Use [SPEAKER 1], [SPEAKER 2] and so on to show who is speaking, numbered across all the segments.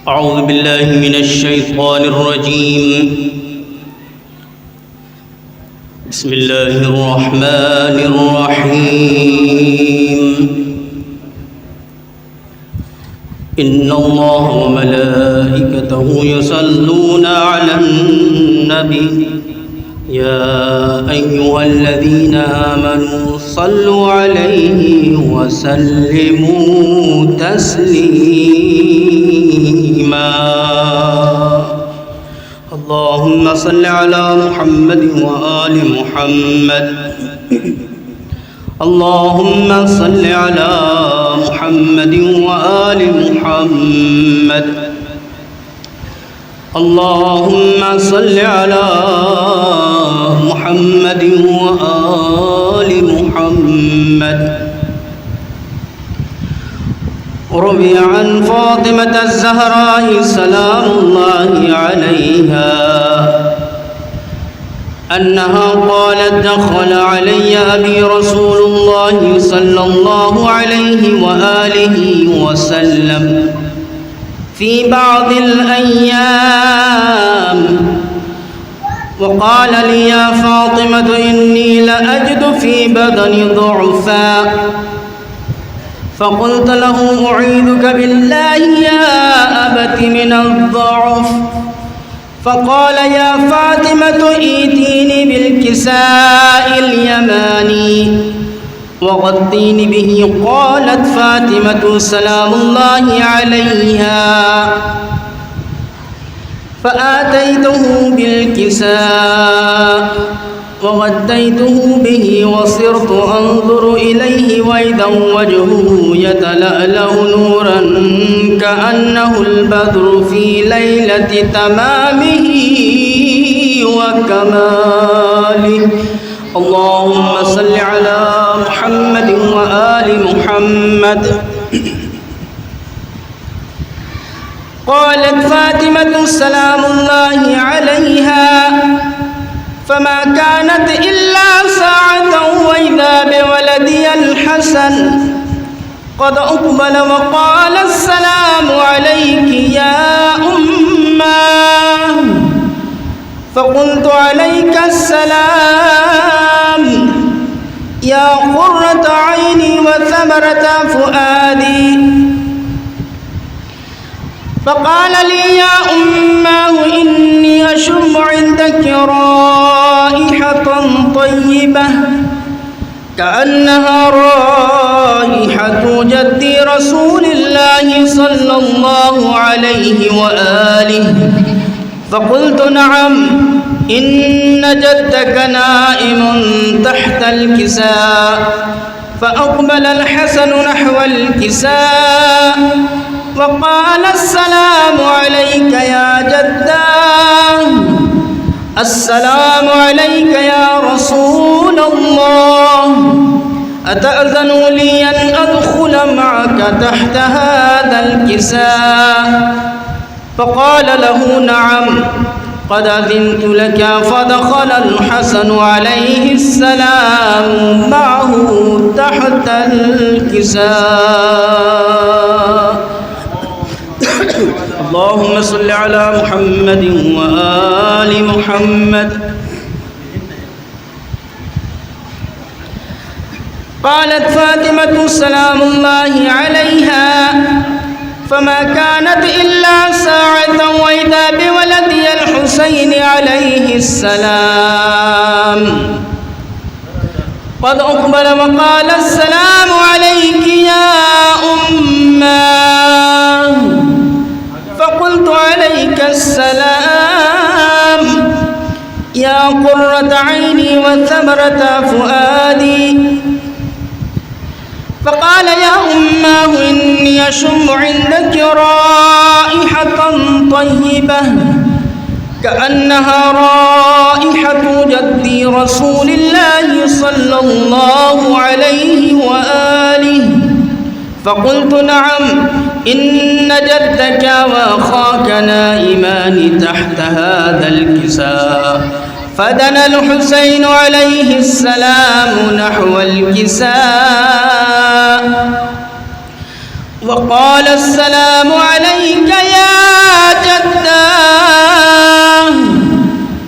[SPEAKER 1] أعوذ بالله من الشيطان الرجيم. بسم الله الرحمن الرحيم. إن الله وملائكته يصلون على النبي يا أيها الذين آمنوا صلوا عليه وسلموا تسليما. اللهم صل على محمد وآل محمد. اللهم صل على محمد وآل محمد. اللهم صل على محمد وآل محمد. روي عن فاطمة الزهراء سلام الله عليها أنها قالت دخل علي أبي رسول الله صلى الله عليه وآله وسلم في بعض الأيام وقال لي يا فاطمة إني لأجد في بدني ضعفا، فقلت له أعيذك بالله يا أبت من الضعف، فقال يا فاطمة ائتيني بالكساء اليماني وغطيني به. قالت فاطمة سلام الله عليها فآتيته بالكساء وغطيته به وصرت أنظر إليه وإذا وجهه يتلألأ نورا كأنه البدر في ليلة تمامه وكماله. اللهم صل على محمد وآل محمد. قالت فاطمة سلام الله عليها فما كانت إلا ساعة وإذا بولدي الحسن قد أقبل وقال السلام عليك يا أماه، فقلت عليك السلام يا قرة عيني وثمرة فؤادي. فقال لي يا أماه إني أشم عندك رائحة طيبة كأنها رائحة جدي رسول الله صلى الله عليه وآله. فقلت نعم إن جدك نائم تحت الكساء. فأقبل الحسن نحو الكساء وقال السلام عليك يا جداه. السلام عليك يا رسول الله. أتأذن لي أن أدخل معك تحت هذا الكساء؟ فقال له نعم قد أذنت لك. فدخل الحسن عليه السلام معه تحت الكساء. اللهم صل على محمد وآل محمد. قالت فاطمة سلام الله عليها فما كانت إلا ساعة وإذا بولدي الحسين عليه السلام قد أقبل وقال السلام عليك يا أماه، فقلت عليك السلام يا قرة عيني وثمرة فؤادي. فقال يا أماه إني أشم عندك رائحة طيبة كأنها رائحة جدي رسول الله صلى الله عليه وآله. فقلت نعم إن جدك وأخاك نائمان تحت هذا الكساء. فدنا الحسين عليه السلام نحو الكساء وقال السلام عليك يا جداه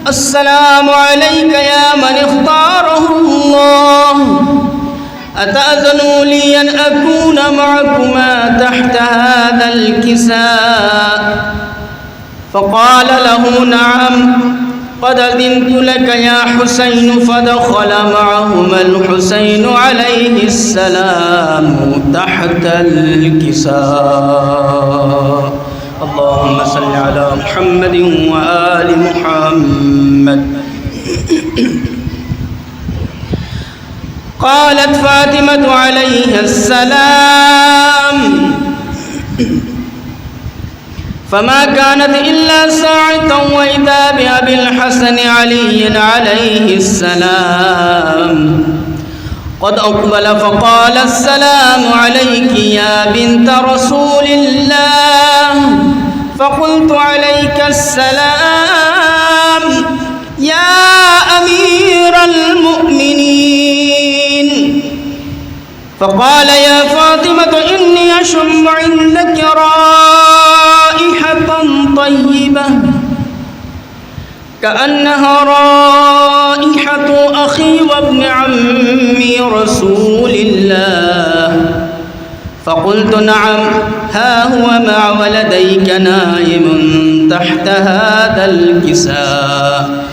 [SPEAKER 1] السلام عليك يا من اختاره الله أتأذن لي أن أكون معكما تحت هذا الكساء فقال له نعم قد أذنت لك يا حسين فدخل معهما الحسين عليه السلام تحت الكساء اللهم صل على محمد وآل محمد. قالت فاطمة عليها السلام فما كانت إلا ساعة وإذا بأبي الحسن علي عليه السلام قد أقبل فقال السلام عليك يا بنت رسول الله فقلت عليك السلام يا أمير المؤمنين. فقال يا فاطمة إني أشم عندك رائحة طيبة كأنها رائحة أخي وابن عمي رسول الله. فقلت نعم ها هو مع ولديك نائم تحت هذا الكساء.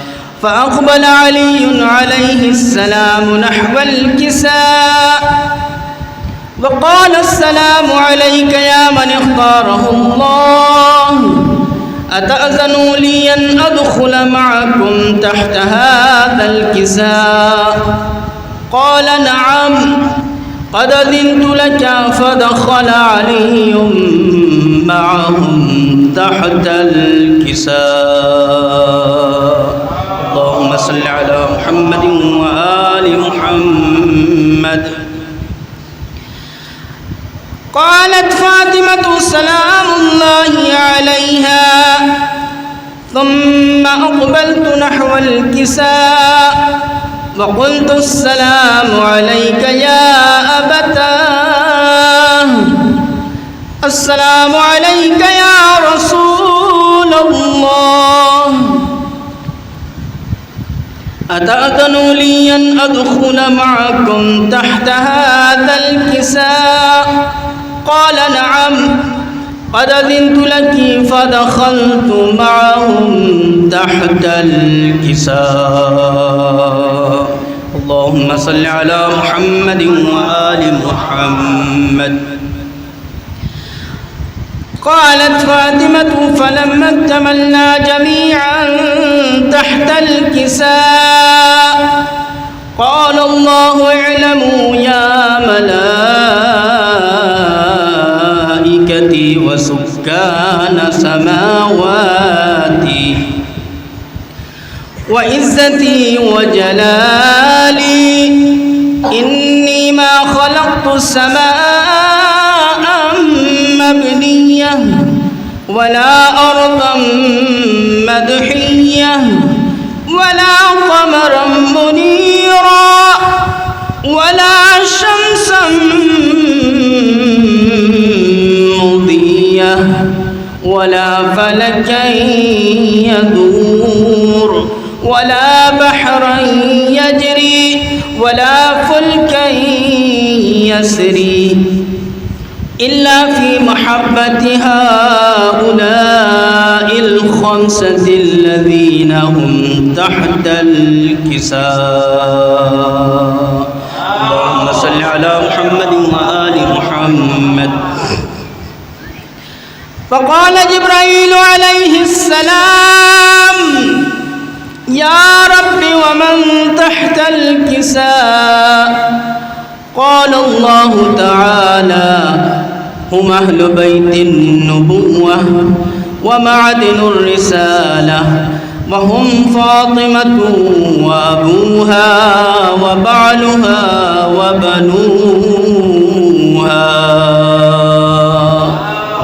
[SPEAKER 1] فأقبل علي عليه السلام نحو الكساء وقال السلام عليك يا من اختاره الله أتأذن لي أن أدخل معكم تحت هذا الكساء؟ قال نعم قد أذنت لك. فدخل علي معهم تحت الكساء. اللهم صل على محمد وآل محمد. قالت فاطمة سلام الله عليها ثم أقبلت نحو الكساء وقلت السلام عليك يا أبتاه السلام عليك يا رسول الله أتأذن لي أن أدخل معكم تحت هذا الكساء؟ قال نعم قد أذنت لك. فدخلت معهم تحت الكساء. اللهم صل على محمد وآل محمد. قالت فاطمة فلما اكتملنا جميعا تحت الكساء قال الله اعلموا يا ملائكتي وسكان سماواتي وعزتي وجلالي إني ما خلقت السماء مبنية ولا أرضا مدحية ولا قمرا منيرا ولا شمسا مضية ولا فلكا يدور ولا بحرا يجري ولا فلكا يسري إلا في محبة هؤلاء الخمسة الذين هم تحت الكساء. اللهم صل على محمد وآل محمد. فقال جبرائيل عليه السلام يا رب ومن تحت الكساء؟ قال الله تعالى هم أهل بيت النبوة ومعدن الرسالة وهم فاطمة وأبوها وبعلها وبنوها.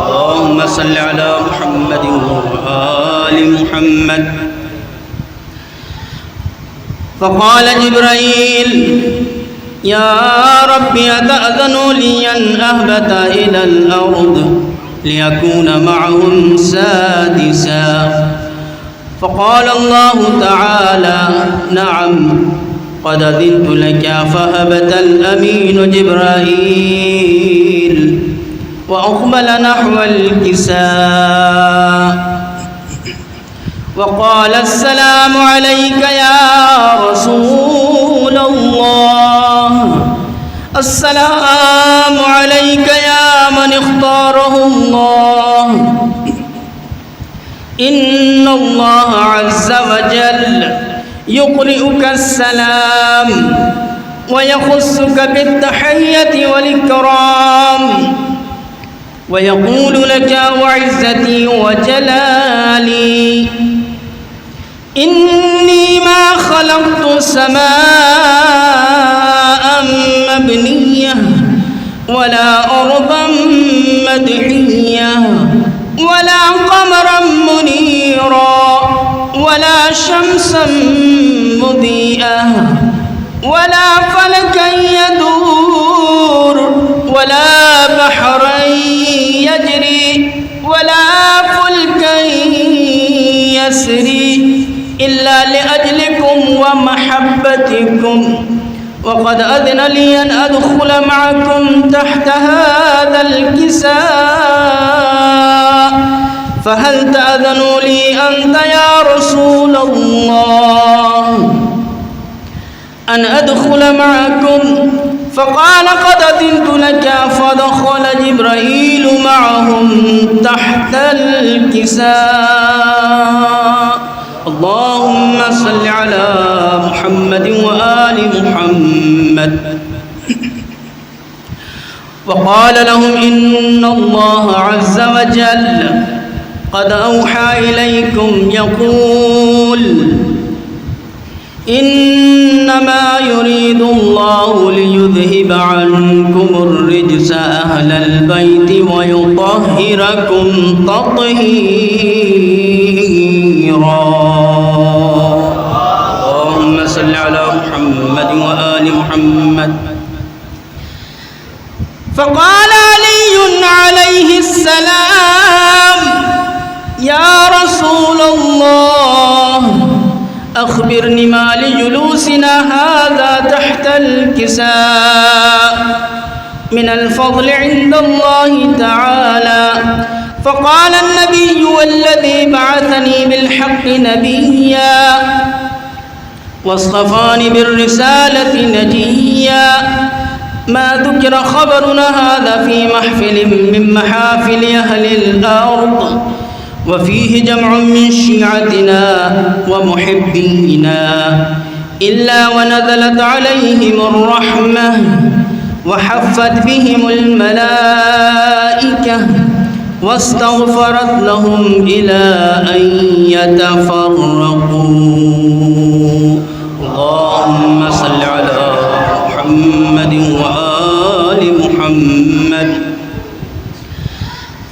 [SPEAKER 1] اللهم صل على محمد وآل محمد. فقال جبرائيل يا رب أتأذن لي أن أهبط إلى الأرض ليكون معهم سادسا. فقال الله تعالى نعم قد أذنت لك. فهبط الأمين جبرائيل وأقبل نحو الكساء وقال السلام عليك يا رسول الله. السلام عليك يا من اختاره الله. إن الله عز وجل يقرئك السلام ويخصك بالتحية والإكرام ويقول لك وعزتي وجلالي إني ما خلقت سماء مبنية ولا أرضا مدحية ولا قمرا منيرا ولا شمسا مضيئة ولا فلكا يدور ولا بحرا يجري ولا فلكا يسري إلا لأجلكم ومحبتكم. وقد أذن لي أن أدخل معكم تحت هذا الكساء فهل تأذن لي أنت يا رسول الله أن أدخل معكم؟ فقال قد أذنت لك. فدخل جبرائيل معهم تحت الكساء. اللهم صل على محمد وآل محمد. وقال لهم إن الله عز وجل قد أوحى إليكم يقول إنما يريد الله ليذهب عنكم الرجس أهل البيت ويطهركم تطهيرا. اللهم صل على محمد وآل محمد. فقال علي عليه السلام يا رسول الله أخبرني ما لجلوسنا هذا تحت الكساء من الفضل عند الله تعالى. فقال النبي والذي بعثني بالحق نبيا واصطفاني بالرسالة نجيا ما ذكر خبرنا هذا في محفل من محافل أهل الأرض وفيه جمع من شيعتنا ومحبينا إلا ونزلت عليهم الرحمة وحفت بهم الملائكة واستغفرت لهم إلى أن يتفرقوا. اللهم صل على محمد وآل محمد.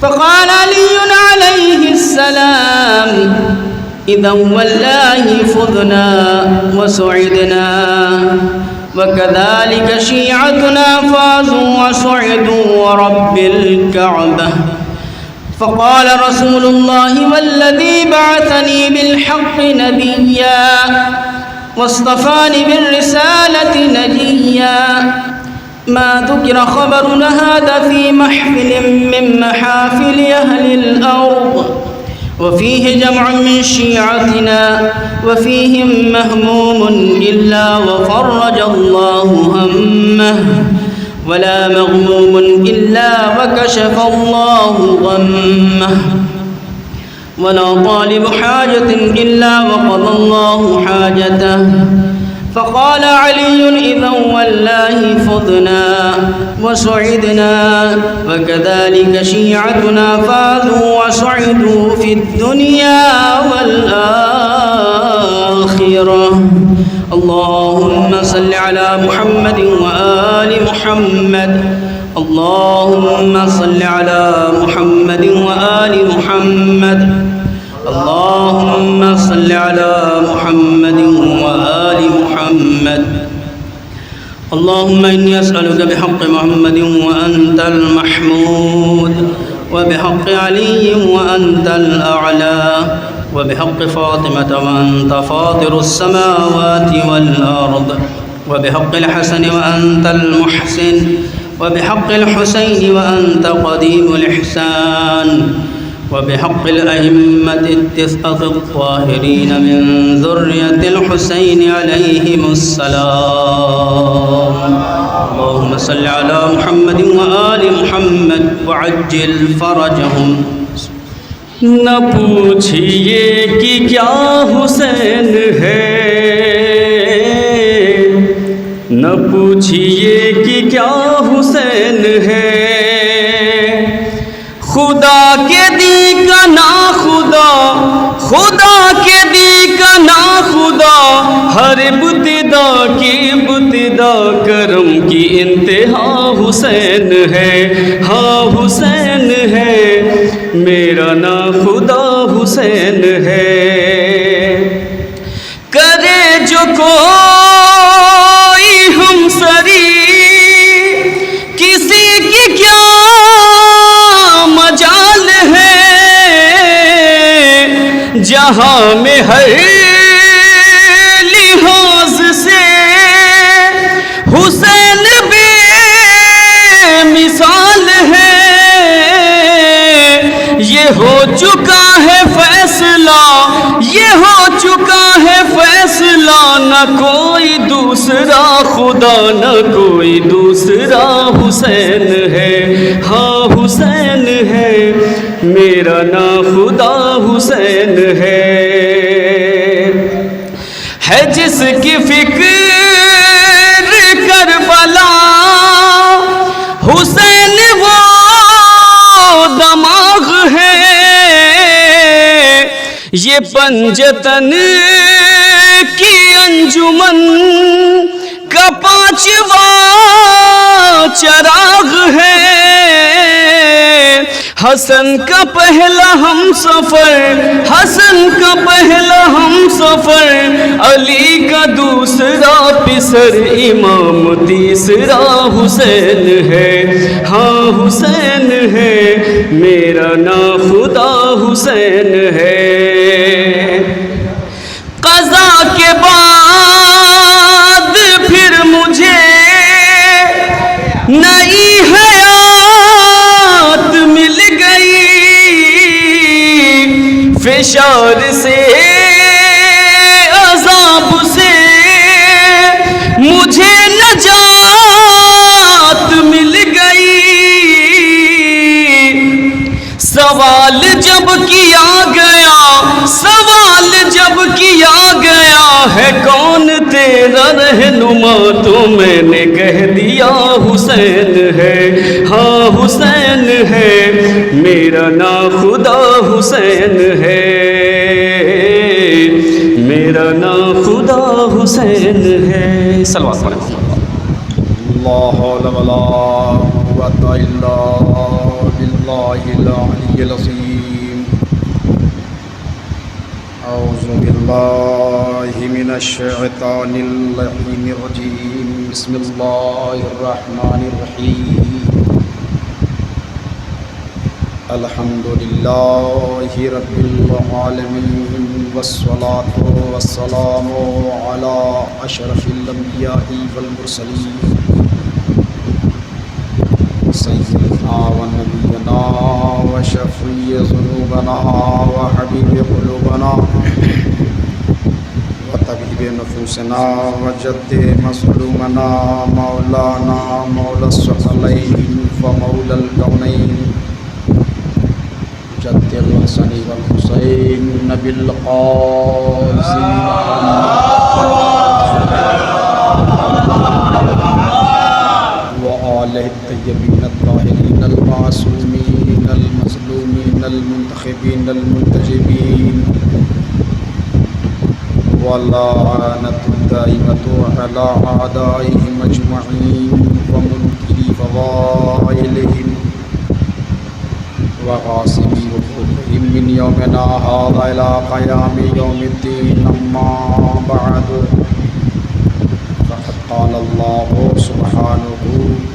[SPEAKER 1] فقال علي عليه السلام إذا والله فذنا وسعدنا وكذلك شيعتنا فازوا وسعدوا ورب الكعبة. فقال رسول الله والذي بعثني بالحق نبيا واصطفاني بالرسالة نجيا ما ذكر خبرنا هذا في محفل من محافل أهل الأرض وفيه جمع من شيعتنا وفيهم مهموم إلا وفرج الله همه ولا مغموم إلا وكشف الله غمه ولا طالب حاجة إلا وقضى الله حاجته. فقال علي إذا والله فضنا وسعدنا وكذلك شيعتنا فازوا وسعدوا في الدنيا والآخرة. اللهم صل على محمد وآل محمد. اللهم صل على محمد وآل محمد. اللهم صل على محمد وآل محمد. اللهم إني أسألك بحق محمد وأنت المحمود، وبحق علي وأنت الأعلى، وبحق فاطمة وأنت فاطر السماوات والأرض، وبحق الحسن وأنت المحسن، وبحق الحسين وأنت قديم الإحسان، وبحق الأئمة التسعة الطاهرين من ذرية الحسين عليهم السلام. اللهم صل على محمد وآل محمد وعجل فرجهم.
[SPEAKER 2] نہ پوچھئے کہ کیا حسین ہے، نہ پوچھئے کہ کیا حسین ہے، خدا کے دی کا نا خدا، خدا کے دی کا نا خدا، ہر ابتدا کی ابتدا کرم کی انتہا حسین ہے. ہاں حسین ہے، میرا نا خدا حسین ہے. کرے جو کوئی ہم سری کسی کی کیا مجال ہے، جہاں میں ہر لحاظ سے حسین بے مثال ہے. یہ ہو چکا ہے فیصلہ، یہ ہو چکا ہے فیصلہ، نہ کوئی دوسرا خدا، نہ کوئی دوسرا حسین ہے. ہاں حسین ہے، میرا نا خدا حسین ہے. جس کی فکر کربلا حسین وہ دماغ ہے. یہ پنجتن کی انجمن کا پانچواں چراغ ہے. حسن کا پہلا ہم سفر، حسن کا پہلا ہم سفر، علی کا دوسرا پسر، امام تیسرا حسین ہے. ہاں حسین ہے، میرا نا خدا حسین ہے. قضا کے بعد پھر مجھے نئی حیات مل گئی، فشار سے عذاب سے مجھے نجات مل گئی. سوال جب کیا گیا، سوال جب کیا گیا ہے کون تیرا رہنما، تو میں نے کہہ دیا حسین ہے. ہاں حسین ہے، میرا نا خدا حسین ہے. میرا نا خدا حسین ہے. صلوات پڑھیں.
[SPEAKER 3] لا حول ولا قوة إلا بالله العلي العظيم. أعوذ بالله من الشيطان اللعين الرجيم. بسم الله الرحمن الرحيم. الحمد لله رب العالمين، والصلاة والسلام على أشرف الأنبياء والمرسلين، سيدنا ونبينا وشفيع ذنوبنا وحبيب قلوبنا وطبيب نفوسنا وجد مظلومنا مولانا مولى الثقلين ومولى الكونين جد الحسن والحسين نبي القاسم وآله الطيبين الطاهرين المعصومين المظلومين المنتخبين المنتجبين، واللعنة الدائمة على أعدائهم أجمعين ومنكري فضائلهم وغاصبي حقوقهم من يومنا هذا إلى قيام يوم الدين. أما بعد، فقد قال الله سبحانه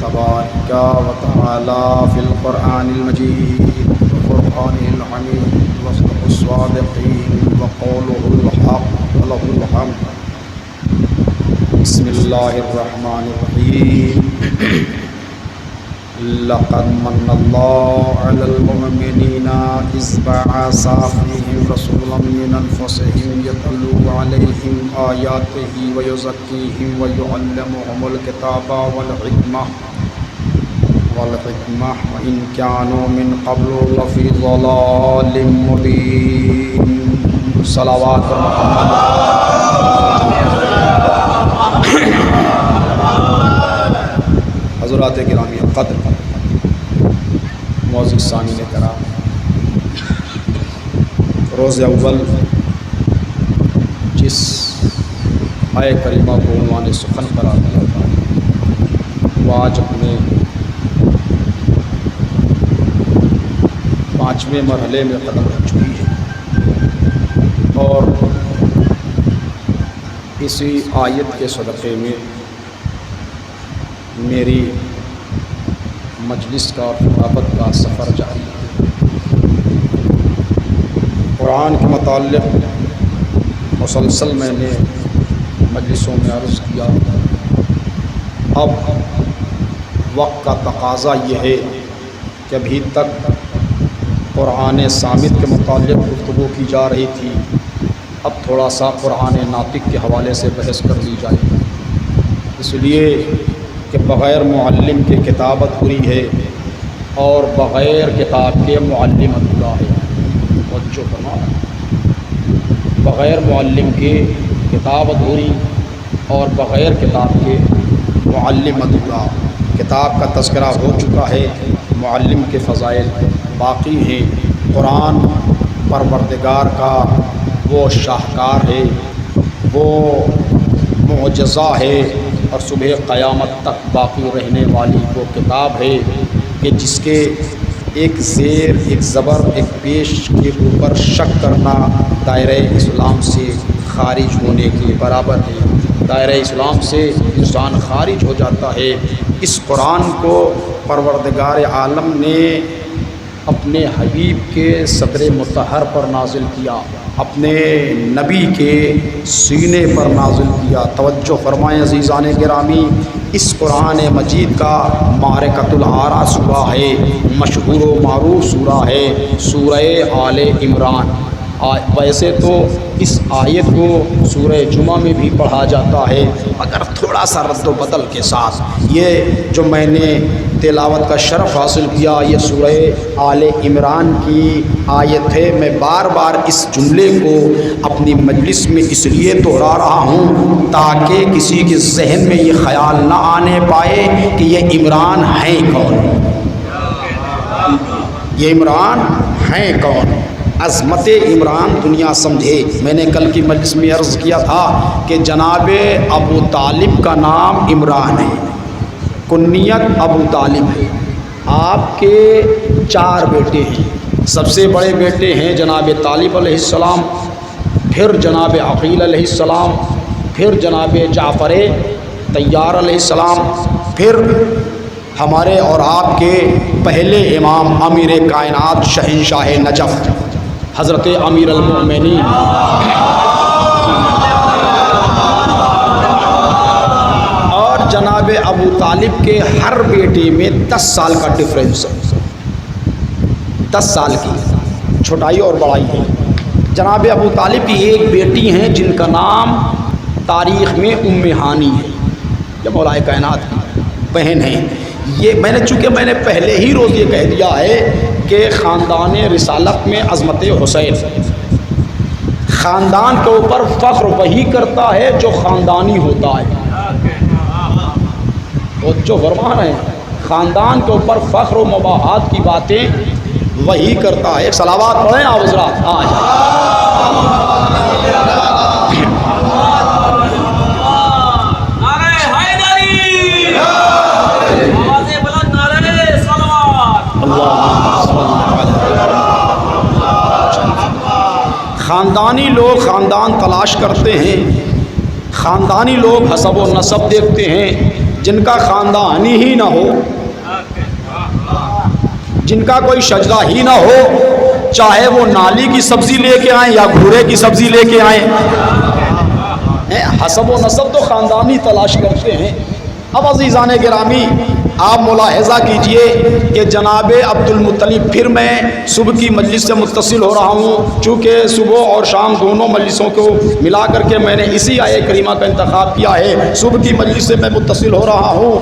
[SPEAKER 3] تبارك وتعالى في القرآن المجيد والفرقان الحميد وصدق الصادقين وقوله الحق وله الحمد. بسم الله الرحمن الرحيم. لقد من الله على المؤمنين إذ بعث فيهم رسولا من أنفسهم يتلو عليهم آياته ويزكيهم ويعلمهم الكتاب والحكمة وإن كانوا من قبل لفي ضلال مبين. صلوات محمد. حضرات گرامی قدر، معزز سامعین کرام، روز اول جس آیہ کریمہ کو عنوان سخن قرار دیا تھا وہ آج اپنے 5ویں مرحلے میں قدم رکھ چکی ہے، اور اسی آیت کے صدقے میں میری مجلس کا اور خطابت کا سفر جاری ہے۔ قرآن کے متعلق مسلسل میں نے مجلسوں میں عرض کیا، اب وقت کا تقاضا یہ ہے کہ ابھی تک قرآن صامت کے متعلق گفتگو کی جا رہی تھی، اب تھوڑا سا قرآن ناطق کے حوالے سے بحث کر لی جائے، اس لیے کہ بغیر معلم کے کتاب ادھوری ہے اور بغیر کتاب کے معلم ادھورا ہے۔ توجہ فرمائیں، بغیر معلم کے کتاب ادھوری اور بغیر کتاب کے معلم ادھورا۔ کتاب کا تذکرہ ہو چکا ہے، معلم کے فضائل باقی ہیں۔ قرآن پروردگار کا وہ شاہکار ہے، وہ معجزہ ہے، اور صبح قیامت تک باقی رہنے والی وہ کتاب ہے کہ جس کے ایک زیر، ایک زبر، ایک پیش کے اوپر شک کرنا دائرہ اسلام سے خارج ہونے کے برابر ہے۔ دائرہ اسلام سے انسان خارج ہو جاتا ہے۔ اس قرآن کو پروردگار عالم نے اپنے حبیب کے صدر مطہر پر نازل کیا، اپنے نبی کے سینے پر نازل کیا۔ توجہ فرمائیں عزیزان گرامی، اس قرآن مجید کا معرکۃ العریٰ سورہ ہے، مشہور و معروف سورہ ہے، سورہ آل عمران۔ ویسے تو اس آیت کو سورہ جمعہ میں بھی پڑھا جاتا ہے، مگر تھوڑا سا رد و بدل کے ساتھ۔ یہ جو میں نے تلاوت کا شرف حاصل کیا، یہ سورہ آل عمران کی آیت ہے۔ میں بار بار اس جملے کو اپنی مجلس میں اس لیے دہرا رہا ہوں تاکہ کسی کے ذہن میں یہ خیال نہ آنے پائے کہ یہ عمران ہیں کون، یہ عمران ہیں کون۔ عظمت عمران دنیا سمجھے۔ میں نے کل کی مجلس میں عرض کیا تھا کہ جناب ابو طالب کا نام عمران ہے، کنیت ابو طالب ہے۔ آپ کے 4 بیٹے ہیں، سب سے بڑے بیٹے ہیں جناب طالب علیہ السلام، پھر جناب عقیل علیہ السلام، پھر جناب جعفر طیار علیہ السلام، پھر ہمارے اور آپ کے پہلے امام امیر کائنات شہنشاہ نجف حضرت امیر المؤمنین اور جناب ابو طالب کے ہر بیٹے میں 10 سال کا ڈفرینس ہے، 10 سال کی چھوٹائی اور بڑائی ہے۔ جناب ابو طالب کی ایک بیٹی ہیں جن کا نام تاریخ میں ام ہانی ہے، یہ مولا کائنات کی بہن ہیں۔ یہ چونکہ میں نے پہلے ہی روز یہ کہہ دیا ہے کہ خاندان رسالت میں عظمت حسین، خاندان کے اوپر فخر وہی کرتا ہے جو خاندانی ہوتا ہے۔ وہ جو فرمان ہے خاندان کے اوپر فخر و مباحات کی باتیں وہی کرتا ہے۔ ایک صلوات پڑھیں آپ حضرات آج۔ خاندانی لوگ خاندان تلاش کرتے ہیں، خاندانی لوگ حسب و نسب دیکھتے ہیں، جن کا خاندانی ہی نہ ہو، جن کا کوئی شجرہ ہی نہ ہو، چاہے وہ نالی کی سبزی لے کے آئیں یا گھوڑے کی سبزی لے کے آئیں، حسب و نسب تو خاندانی تلاش کرتے ہیں۔ اب عزیزان گرامی آپ ملاحظہ کیجئے کہ جناب عبد المطلب، پھر میں صبح کی مجلس سے متصل ہو رہا ہوں، چونکہ صبح اور شام دونوں مجلسوں کو ملا کر کے میں نے اسی آیہ کریمہ کا انتخاب کیا ہے، صبح کی مجلس سے میں متصل ہو رہا ہوں۔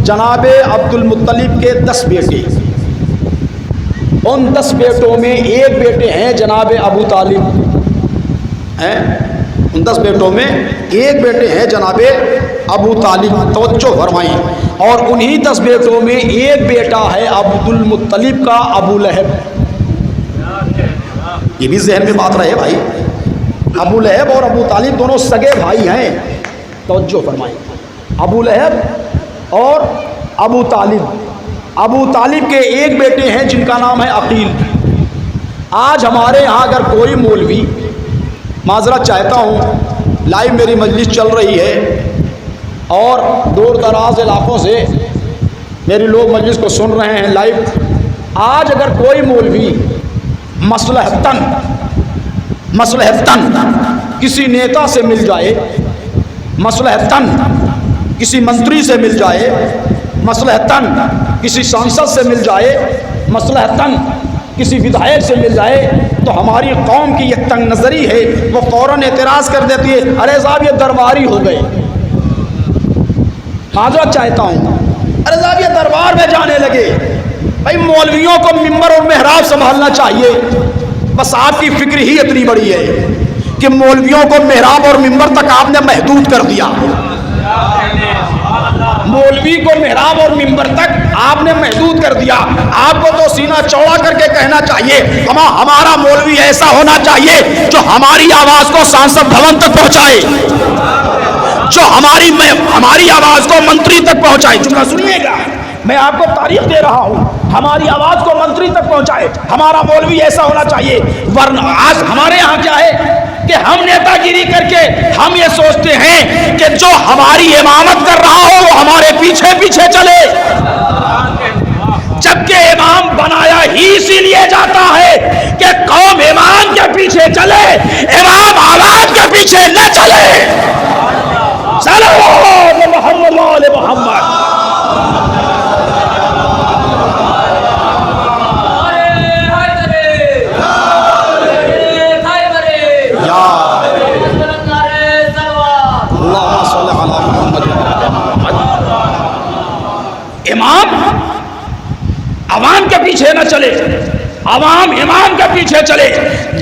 [SPEAKER 3] جناب عبد المطلب کے 10 بیٹے، ان 10 بیٹوں میں ایک بیٹے ہیں جناب ابو طالب ہیں، ان 10 بیٹوں میں ایک بیٹے ہیں جناب ابو طالب، توجہ فرمائیں، اور انہی 10 بیٹوں میں ایک بیٹا ہے عبد المطلب کا ابو لہب۔ یہ بھی ذہن میں بات رہے بھائی، ابو لہب اور ابو طالب دونوں سگے بھائی ہیں، توجہ فرمائیں، ابو لہب اور ابو طالب۔ ابو طالب کے ایک بیٹے ہیں جن کا نام ہے عقیل۔ آج ہمارے ہاں اگر کوئی مولوی، معذرت چاہتا ہوں، لائیو میری مجلس چل رہی ہے اور دور دراز علاقوں سے میری لوگ مجلس کو سن رہے ہیں لائیو، آج اگر کوئی مولوی مصلحتاً کسی نیتا سے مل جائے، مصلحتاً کسی منتری سے مل جائے، مصلحتاً کسی سانسد سے مل جائے، مصلحتاً کسی ودھائک سے مل جائے، تو ہماری قوم کی یہ تنگ نظری ہے، وہ فوراً اعتراض کر دیتی ہے، ارے صاحب یہ درباری ہو گئے۔ معذرت چاہتا ہوں، ارے صاحب یہ دربار میں جانے لگے۔ بھائی مولویوں کو ممبر اور محراب سنبھالنا چاہیے، بس آپ کی فکر ہی اتنی بڑی ہے کہ مولویوں کو محراب اور ممبر تک آپ نے محدود کر دیا، مولوی کو محراب اور ممبر تک آپ نے محدود کر دیا۔ آپ کو تو سینہ چوڑا کر کے کہنا چاہیے، ہمارا مولوی ایسا ہونا چاہیے جو ہماری آواز کو سانسد بھون تک پہنچائے، جو ہماری آواز کو منتری تک پہنچائے۔ چونکہ سنیے گا، میں آپ کو تاریخ دے رہا ہوں، ہماری آواز کو منتری تک پہنچائے، ہمارا مولوی ایسا ہونا چاہیے۔ ورنہ آج ہمارے ہاں کیا ہے کہ ہم نیتا گیری کر کے ہم یہ سوچتے ہیں کہ جو ہماری امامت کر رہا ہو وہ ہمارے پیچھے پیچھے چلے، جبکہ امام بنایا ہی اسی لیے جاتا ہے کہ قوم امام کے پیچھے چلے، امام عوام کے پیچھے نہ چلے۔ صلوات محمد وآل محمد۔ امام عوام کے پیچھے نہ چلے، عوام امام کے پیچھے چلے۔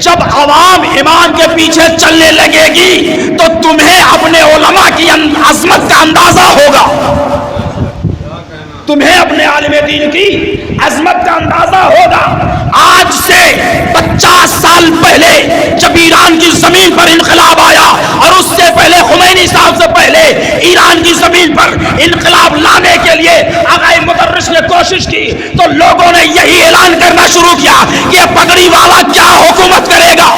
[SPEAKER 3] جب عوام امام کے پیچھے چلنے لگے گی تو تمہیں اپنے علماء کی عظمت کا اندازہ ہوگا، تمہیں اپنے عالم دین کی عظمت کا اندازہ ہوگا۔ آج سے 50 سال پہلے جب ایران کی زمین پر انقلاب آیا، اور اس سے پہلے خمینی صاحب سے پہلے ایران کی زمین پر انقلاب لانے کے لیے آغا مدرس نے کوشش کی، تو لوگوں نے یہی اعلان کرنا شروع کیا کہ یہ پگڑی والا کیا حکومت کرے گا۔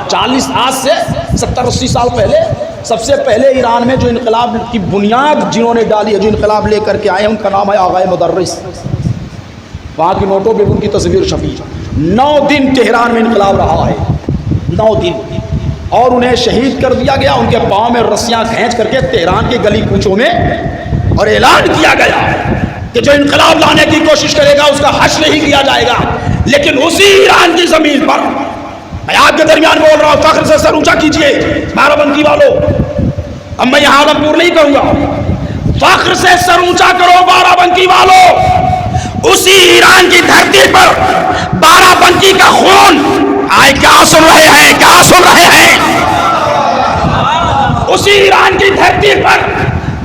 [SPEAKER 3] 40 آج سے 70-80 سال پہلے سب سے پہلے ایران میں جو انقلاب کی بنیاد جنہوں نے ڈالی ہے، جو انقلاب لے کر کے آئے ہیں، ان کا نام ہے آغا مدرس۔ وہاں کی نوٹوں پہ ان کی تصویر چھپی۔ 9 دن تہران میں انقلاب رہا ہے، 9 دن، اور انہیں شہید کر دیا گیا، ان کے پاؤں میں رسیاں کھینچ کر کے تہران کے گلی کوچوں میں، اور اعلان کیا گیا کہ جو انقلاب لانے کی کوشش کرے گا اس کا حشر نہیں کیا جائے گا۔ لیکن اسی ایران کی زمین پر میں آپ کے درمیان بول رہا ہوں، فخر سے سر اونچا کیجئے بارہ بنکی والوں۔ اب میں یہاں عالمپور نہیں کہوں گا، فخر سے سر اونچا کرو بارہ بنکی والوں۔ اسی ایران کی دھرتی پر بارہ بنکی کا خون آئے، کیا سن رہے ہیں، کیا سن رہے ہیں؟ اسی ایران کی دھرتی پر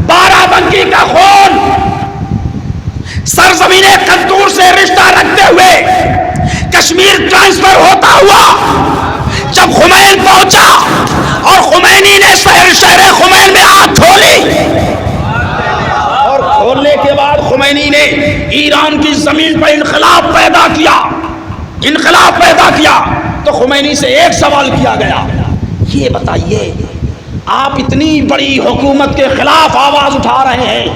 [SPEAKER 3] بارہ بنکی کا خون سرزمین قدور سے رشتہ رکھتے ہوئے کشمیر ٹرانسفر ہوتا ہوا جب خمین پہنچا اور خمینی نے شہر خمین میں آنکھ کھولی، اور کھولنے کے بعد خمینی نے ایران کی زمین پر انقلاب پیدا کیا، تو خمینی سے ایک سوال کیا گیا یہ بتائیے آپ اتنی بڑی حکومت کے خلاف آواز اٹھا رہے ہیں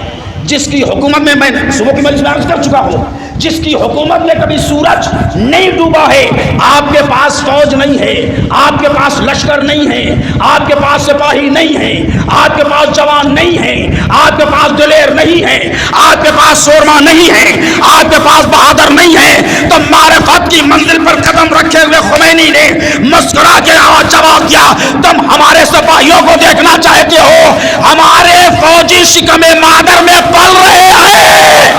[SPEAKER 3] جس کی حکومت میں صبح کی مجلس میں عرض کر چکا ہوں، جس کی حکومت میں کبھی سورج نہیں ڈوبا ہے، آپ کے پاس فوج نہیں ہے، آپ کے پاس لشکر نہیں ہے، آپ کے پاس سپاہی نہیں ہے، آپ کے پاس جوان نہیں ہے، آپ کے پاس دلیر نہیں ہے، آپ کے پاس سورما نہیں ہے، آپ کے پاس بہادر نہیں ہے، تو معرفت کی منزل پر قدم رکھے ہوئے خمینی نے مسکرا کے جواب دیا، تم ہمارے سپاہیوں کو دیکھنا چاہتے ہو، ہمارے فوجی شکم مادر میں پل رہے ہیں۔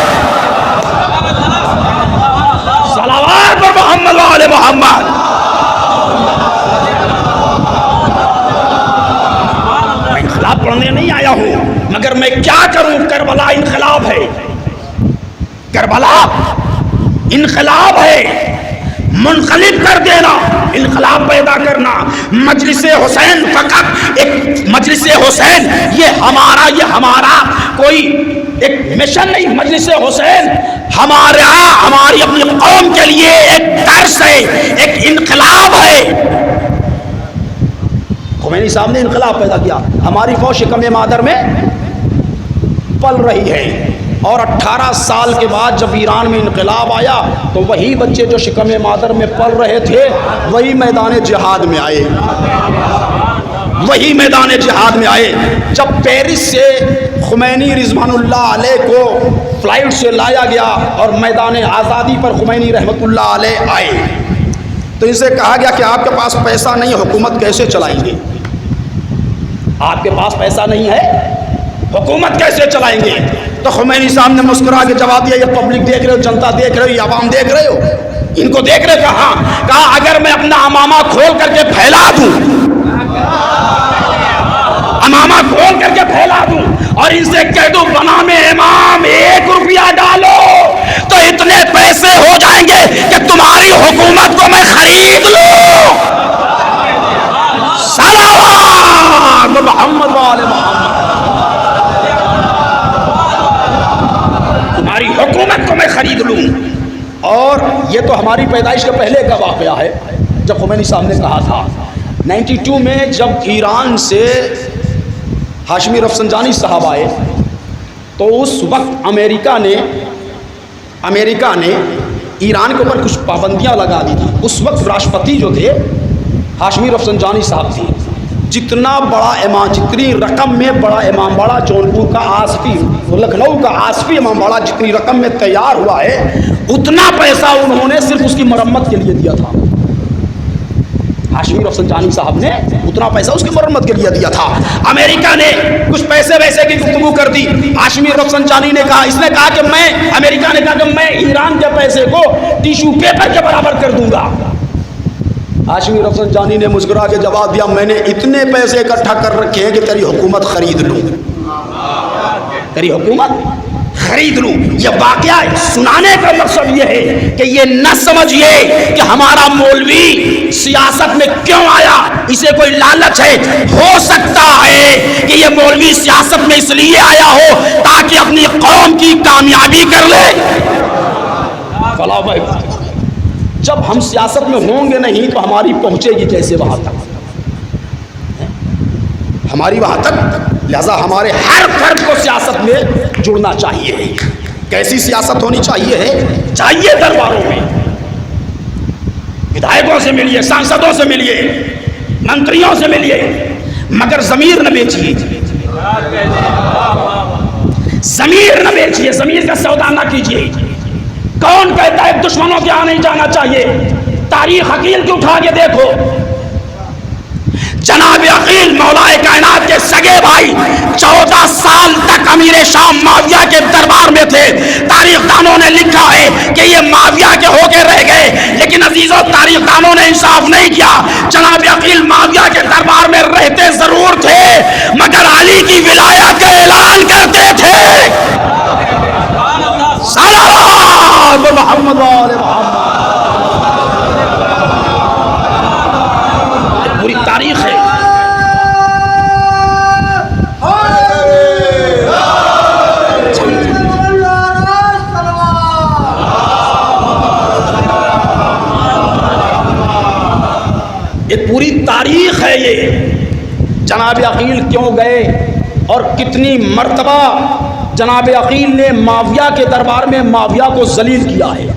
[SPEAKER 3] صلوات پر محمد و آل محمد۔ میں انقلاب پڑھنے نہیں آیا ہوں، مگر میں کیا کروں؟ کربلا انقلاب ہے، کربلا انقلاب ہے، منقلب کر دینا، انقلاب پیدا کرنا۔ مجلس حسین فقط ایک مجلس حسین یہ ہمارا کوئی ایک مشن نہیں، مجلس حسین ہماری اپنی قوم کے لیے ایک درس ہے، ایک انقلاب ہے۔ خمینی صاحب نے انقلاب پیدا کیا، ہماری فوج شکم مادر میں پل رہی ہے، اور 18 سال کے بعد جب ایران میں انقلاب آیا تو وہی بچے جو شکم مادر میں پل رہے تھے وہی میدان جہاد میں آئے، وہی میدان جہاد میں آئے۔ جب پیرس سے خمینی رضوان اللہ علیہ کو فلائٹ سے لایا گیا اور میدان آزادی پر خمینی رحمت اللہ علیہ آئے تو ان سے کہا گیا کہ آپ کے پاس پیسہ نہیں، حکومت کیسے چلائیں گے؟ آپ کے پاس پیسہ نہیں ہے، حکومت کیسے چلائیں گے؟ تو خمینی صاحب نے مسکرا کے جواب دیا، یہ پبلک دیکھ رہے ہو، جنتا دیکھ رہے ہو، یہ عوام دیکھ رہے ہو، ان کو دیکھ رہے؟ کہا اگر میں اپنا امامہ کھول کر کے پھیلا دوں، امامہ کھول کر کے پھیلا دوں اور ان سے کہہ دوں بنا میں امام 1 روپیہ ڈالو تو اتنے پیسے ہو جائیں گے کہ تمہاری حکومت کو میں خرید لوں۔ صلوات محمد والے محمد۔ تمہاری حکومت کو میں خرید لوں۔ اور یہ تو ہماری پیدائش کے پہلے کا واقعہ ہے جب خمینی صاحب نے کہا تھا۔ 92 میں جب ایران سے ہاشمی رفسنجانی صاحب آئے تو اس وقت امریکہ نے ایران کے اوپر کچھ پابندیاں لگا دی تھی۔ اس وقت راشٹرپتی جو تھے ہاشمی رفسنجانی صاحب تھے۔ جتنا بڑا امام، جتنی رقم میں بڑا امام باڑہ جونپور کا آصفی، لکھنؤ کا آصفی امام باڑہ جتنی رقم میں تیار ہوا ہے اتنا پیسہ انہوں نے صرف اس کی مرمت کے لیے دیا تھا۔ ہاشمی رفسنجانی صاحب نے اتنا پیسہ اس کی مرمت کے لیے دیا تھا۔ امریکہ نے کچھ پیسے ویسے کی گفتگو کر دی۔ ہاشمی رفسنجانی نے کہا، اس نے کہا کہ امریکہ نے کہا کہ میں ایران کے پیسے کو ٹیشو پیپر کے برابر کر دوں گا۔ ہاشمی رفسنجانی نے مسکرا کے جواب دیا، میں نے اتنے پیسے اکٹھا کر رکھے ہیں کہ تیری حکومت خرید لوں، تیری حکومت خرید لوں۔ یہ واقعہ سنانے کا مقصد یہ ہے کہ یہ نہ سمجھیے کہ ہمارا مولوی سیاست میں کیوں آیا، اسے کوئی لالچ ہے۔ ہو سکتا ہے کہ یہ مولوی سیاست میں اس لیے آیا ہو تاکہ اپنی قوم کی کامیابی کر لے۔ جب ہم سیاست میں ہوں گے نہیں تو ہماری پہنچے گی کیسے وہاں تک؟ ہماری وہاں تک، لہذا ہمارے ہر فرد کو سیاست میں جڑنا چاہیے۔ کیسی سیاست ہونی چاہیے ہے؟ چاہیے درباروں میں ودھائکوں سے ملیے، سانسدوں سے ملیے، منتریوں سے ملیے، مگر ضمیر نہ بیچیے، ضمیر نہ بیچیے، ضمیر کا سودا نہ کیجیے۔ کون کہتا ہے دشمنوں کے یہاں نہیں جانا چاہیے؟ تاریخ عقیل کی اٹھا کے دیکھو، جناب عقیل مولا کائنات کے سگے بھائی 14 سال تک امیر شام معاویہ کے دربار میں تھے۔ تاریخ دانوں نے لکھا ہے کہ یہ معاویہ کے ہو کے رہ گئے، لیکن عزیزوں تاریخ دانوں نے انصاف نہیں کیا۔ جناب عقیل معاویہ کے دربار میں رہتے ضرور تھے مگر علی کی ولایت کا اعلان کرتے تھے۔ صلوات محمد والے محمد۔ پوری تاریخ ہے۔ یہ پوری تاریخ ہے یہ، جناب عقیل کیوں گئے اور کتنی مرتبہ جناب عقیل نے معاویہ کے دربار میں معاویہ کو ذلیل کیا ہے.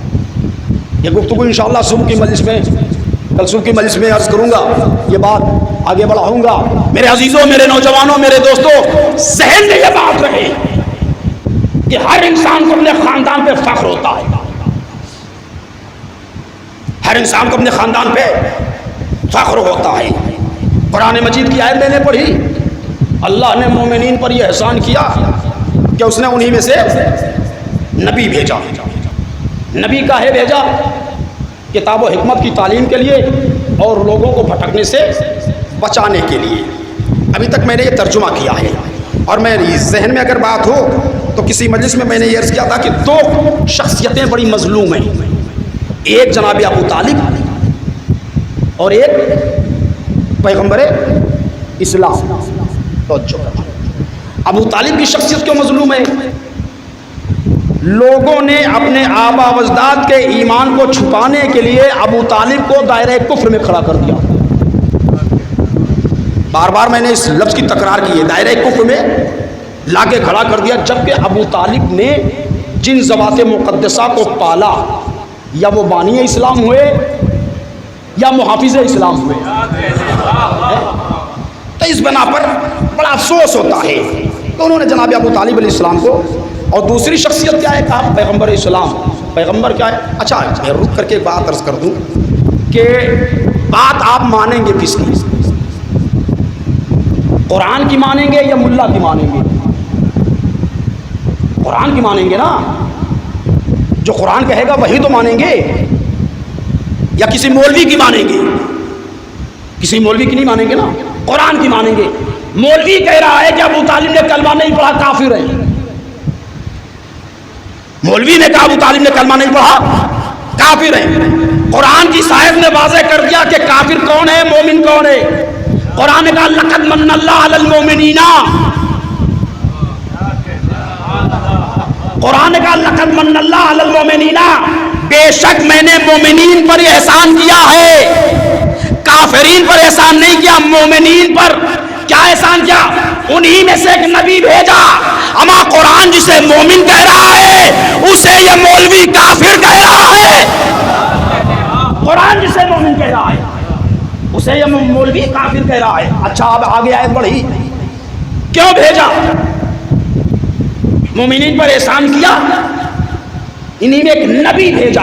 [SPEAKER 3] یہ گفتگو انشاءاللہ صبح کی مجلس میں، کل صبح کی مجلس میں عرض کروں گا، یہ بات آگے بڑھاؤں گا. میرے عزیزوں، میرے نوجوانوں، میرے دوستوں، ذہن میں یہ بات رہے کہ ہر انسان کو اپنے خاندان پہ فخر ہوتا ہے. ہر انسان کو اپنے خاندان پہ فخر ہوتا ہے. قرآن مجید کی آیت میں نے پڑھی، اللہ نے مومنین پر یہ احسان کیا کہ اس نے انہی میں سے نبی بھیجا. نبی کاہے بھیجا؟ کتاب و حکمت کی تعلیم کے لیے اور لوگوں کو بھٹکنے سے بچانے کے لیے. ابھی تک میں نے یہ ترجمہ کیا ہے، اور میری ذہن میں اگر بات ہو تو کسی مجلس میں نے یہ عرض کیا تھا کہ دو شخصیتیں بڑی مظلوم ہیں، ایک جناب ابو طالب اور ایک پیغمبر اسلام. ابو طالب کی شخصیت کیوں مظلوم ہے؟ لوگوں نے اپنے آبا و اجداد کے ایمان کو چھپانے کے لیے ابو طالب کو دائرہ کفر میں کھڑا کر دیا. بار بار میں نے اس لفظ کی تکرار کی ہے، دائرہ کفر میں لا کے کھڑا کر دیا. جبکہ ابو طالب نے جن ذوات مقدسہ کو پالا، یا وہ بانی اسلام ہوئے یا محافظ اسلام ہوئے، تو اس بنا پر بڑا افسوس ہوتا ہے کہ انہوں نے جناب ابو طالب علیہ السلام کو. اور دوسری شخصیت کیا ہے؟ کہا پیغمبر اسلام. پیغمبر کیا ہے؟ اچھا میں رک کر کے بات عرض کر دوں کہ بات آپ مانیں گے کس کی؟ قرآن کی مانیں گے یا ملا کی مانیں گے؟ قرآن کی مانیں گے نا، جو قرآن کہے گا وہی تو مانیں گے. یا کسی مولوی کی مانیں گے؟ کسی مولوی کی نہیں مانیں گے نا، قرآن کی مانیں گے. مولوی کہہ رہا ہے کہ ابو طالب نے کلمہ نہیں پڑھا، کافر ہے. مولوی نے کہا ابو طالب نے کلمہ نہیں پڑھا، کافر ہے. قرآن کی صاحب نے واضح کر دیا کہ کافر کون ہے، مومن کون ہے. قرآن نے کہا لقد من اللہ علی المومنین. قرآن نے کہا لقد من اللہ علی المومنین، بے شک میں نے مومنین پر احسان کیا ہے، کافرین پر احسان نہیں کیا، مومنین پر. کیا احسان کیا؟ انہی میں سے ایک نبی بھیجا. اما قرآن جسے مومن کہہ رہا ہے اسے یہ مولوی کافر کہہ رہا ہے. قرآن جسے مومن کہہ رہا ہے اسے یہ مولوی کافر کہہ رہا ہے. اچھا اب آگے آیت بڑھی، کیوں بھیجا؟ مومنین پر احسان کیا، انہی میں ایک نبی بھیجا.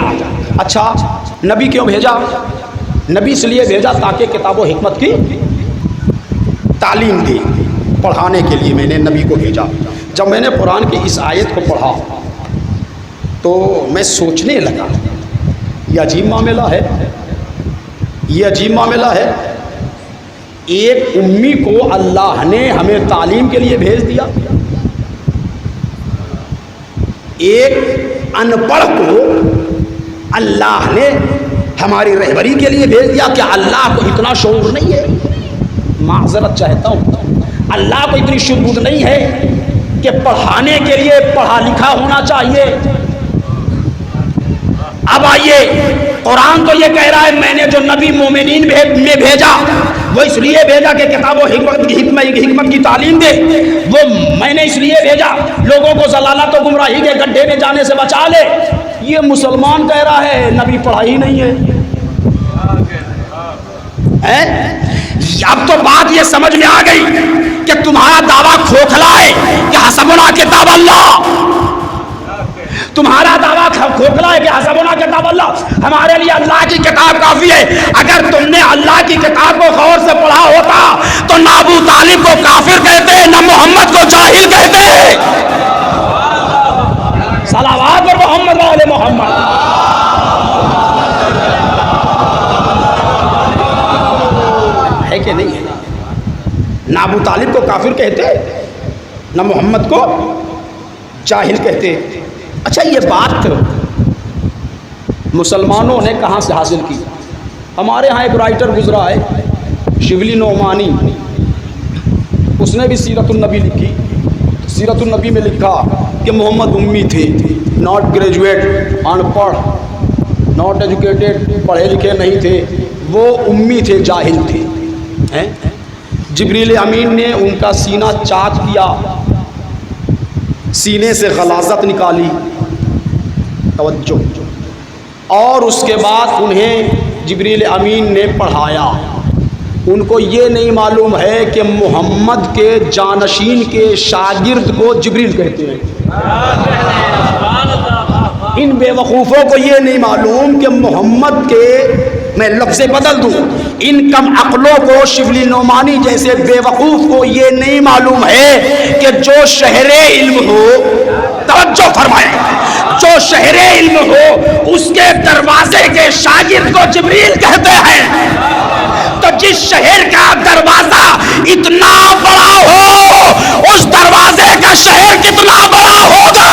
[SPEAKER 3] اچھا نبی کیوں بھیجا؟ نبی اس لیے بھیجا تاکہ کتاب و حکمت کی تعلیم دے، پڑھانے کے لیے میں نے نبی کو بھیجا. جب میں نے قرآن کی اس آیت کو پڑھا تو میں سوچنے لگا یہ عجیب معاملہ ہے، یہ عجیب معاملہ ہے. ایک امی کو اللہ نے ہمیں تعلیم کے لیے بھیج دیا، ایک ان پڑھ کو اللہ نے ہماری رہبری کے لیے بھیج دیا. کیا اللہ کو اتنا شعور نہیں ہے؟ معذرت چاہتا ہوں، اللہ کو اتنی شعور نہیں ہے کہ پڑھانے کے لیے پڑھا لکھا ہونا چاہیے؟ اب آئیے، قرآن تو یہ کہہ رہا ہے میں نے جو نبی مومنین میں بھیجا وہ اس لیے بھیجا کہ کتاب و حکمت کی تعلیم دے. وہ میں نے اس لیے بھیجا لوگوں کو ضلالت و گمراہی کے گڈھے میں جانے سے بچا لے. یہ مسلمان کہہ رہا ہے نبی پڑھا ہی نہیں ہے. اب تو بات یہ سمجھ میں آ گئی کہ تمہارا دعویٰ کھوکھلا ہے کہ حسبنا کتاب اللہ. تمہارا دعویٰ کھوکھلا ہے کہ حسبنا کتاب اللہ، ہمارے لیے اللہ کی کتاب کافی ہے. اگر تم نے اللہ کی کتاب کو غور سے پڑھا ہوتا تو نہ ابو طالب کو کافر کہتے، نہ محمد کو جاہل کہتے. صلوات پر محمد و آل محمد. ہے کہ نہیں ہے؟ نہ ابو طالب کو کافر کہتے، نہ محمد کو جاہل کہتے. اچھا یہ بات مسلمانوں نے کہاں سے حاصل کی؟ ہمارے ہاں ایک رائٹر گزرا ہے شبلی نعمانی، اس نے بھی سیرت النبی لکھی. سیرت النبی میں لکھا کہ محمد امی تھے، ناٹ گریجویٹ، ان پڑھ، ناٹ ایجوکیٹڈ، پڑھے لکھے نہیں تھے، وہ امی تھے، جاہل تھے. ہیں؟ جبریل امین نے ان کا سینہ چاک کیا، سینے سے غلاظت نکالی، توجہ، اور اس کے بعد انہیں جبریل امین نے پڑھایا۔ ان کو یہ نہیں معلوم ہے کہ محمد کے جانشین کے شاگرد کو جبریل کہتے ہیں۔ ان بے وقوفوں کو یہ نہیں معلوم کہ محمد کے، میں لفظ بدل دوں، ان کم عقلوں کو، شبلی نعمانی جیسے بے وقوف کو یہ نہیں معلوم ہے کہ جو شہر علم ہو، توجہ فرمائیں، جو شہر علم ہو اس کے دروازے کے شاگرد کو جبریل کہتے ہیں۔ تو جس شہر کا دروازہ اتنا بڑا ہو، اس دروازے کا شہر کتنا بڑا ہوگا؟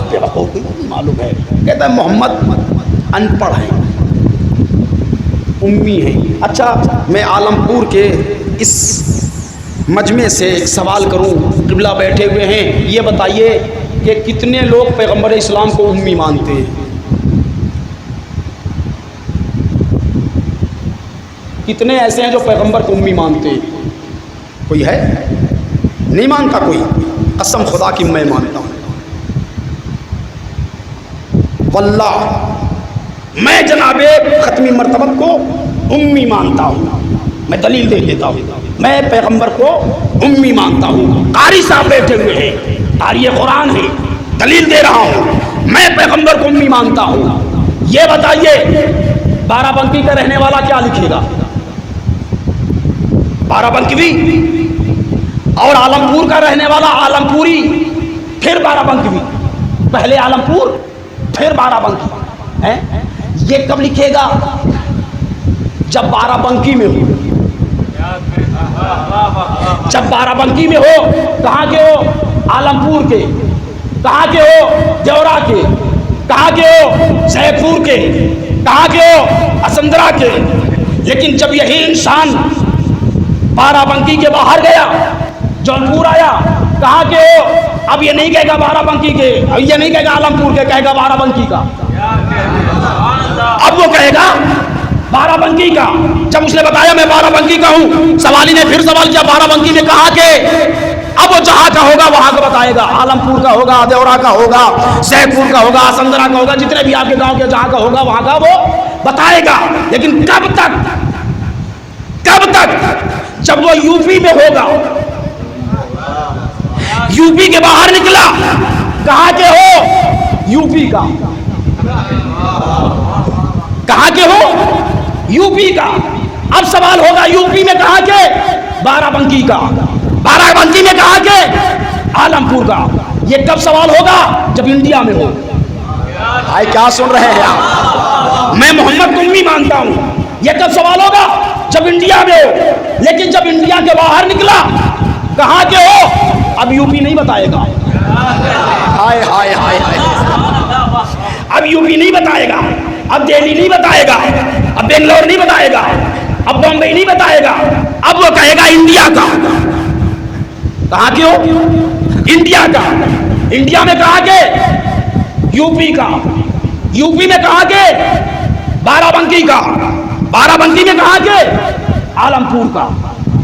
[SPEAKER 3] بے وقوف کو نہیں معلوم ہے، کہتا ہے محمد ان پڑھ ہیں، امی ہیں۔ اچھا، میں عالمپور کے اس مجمع سے ایک سوال کروں، قبلہ بیٹھے ہوئے ہیں، یہ بتائیے کہ کتنے لوگ پیغمبر اسلام کو امی مانتے ہیں؟ کتنے ایسے ہیں جو پیغمبر کو امی مانتے ہیں؟ کوئی ہے؟ نہیں مانتا کوئی؟ قسم خدا کی میں مانتا ہوں، واللہ میں جناب ختمی مرتبت کو امی مانتا ہوں۔ میں دلیل دے دیتا ہوں، میں پیغمبر کو امی مانتا ہوں۔ قاری صاحب بیٹھے ہوئے ہیں، قاری قرآن ہے، دلیل دے رہا ہوں، میں پیغمبر کو امی مانتا ہوں۔ یہ بتائیے بارہ بنکی کا رہنے والا کیا لکھے گا؟ بارہ بنکوی، اور عالمپور کا رہنے والا عالمپوری، پھر بارہ بنکوی، پہلے عالمپور پھر بارہ بنکی، یہ کب لکھے گا؟ جب بارہ بنکی میں ہو، جب بارہ بنکی میں ہو۔ کہاں کے ہو؟ عالمپور کے۔ کہاں کے ہو؟ دیورا کے۔ کہاں کے ہو؟ زید پور کے۔ کہاں کے ہو؟ اسندرا کے۔ لیکن جب یہی انسان بارہ بنکی کے باہر گیا، جونپور آیا، کہاں کے ہو؟ اب یہ نہیں کہے گا بارہ بنکی کے، اب یہ نہیں کہے گا عالمپور کے، کہے گا بارہ بنکی کا۔ اب وہ کہے گا بارہ بنکی کا۔ جب اس نے بتایا میں بارہ بنکی کا ہوں، سوالی نے پھر سوال کیا بارہ بنکی میں کہاں کے؟ اب وہ جہاں کا ہوگا وہاں کا بتائے گا، عالمپور کا ہوگا، دیورا کا ہوگا، زید پور کا ہوگا، اسندرا کا ہوگا، جتنے بھی آپ کے گاؤں کے جہاں کا ہوگا وہاں کا وہ بتائے گا۔ لیکن کب تک؟ کب تک؟ جب وہ یو پی میں ہوگا، یو پی کے باہر نکلا، کہاں کے ہو؟ یو پی کا۔ کہاں کے ہو؟ یو پی کا۔ اب سوال ہوگا یو پی میں کہاں کے؟ بارہ بنکی کا۔ بارہ بنکی میں کہاں کے؟ عالمپور کا۔ یہ کب سوال ہوگا؟ جب انڈیا میں ہو۔ بھائی کیا سن رہے ہیں آپ؟ میں محمد کو امی مانتا ہوں، یہ کب سوال ہوگا؟ جب انڈیا میں ہو۔ لیکن جب انڈیا کے باہر نکلا، کہاں کے ہو؟ اب یو پی نہیں بتائے گا۔ ہائے ہائے ہائے ہائے، اب یو پی نہیں بتائے گا، اب دہلی نہیں بتائے گا، اب بنگلور نہیں بتائے گا، اب بمبئی نہیں بتائے گا، اب وہ کہے گا انڈیا کا۔ کہاں کے ہو؟ انڈیا کا۔ انڈیا میں کہاں کے؟ یو پی کا۔ یو پی میں کہاں کے؟ بارہ بنکی کا۔ بارہ بنکی میں کہاں کے؟ عالمپور کا۔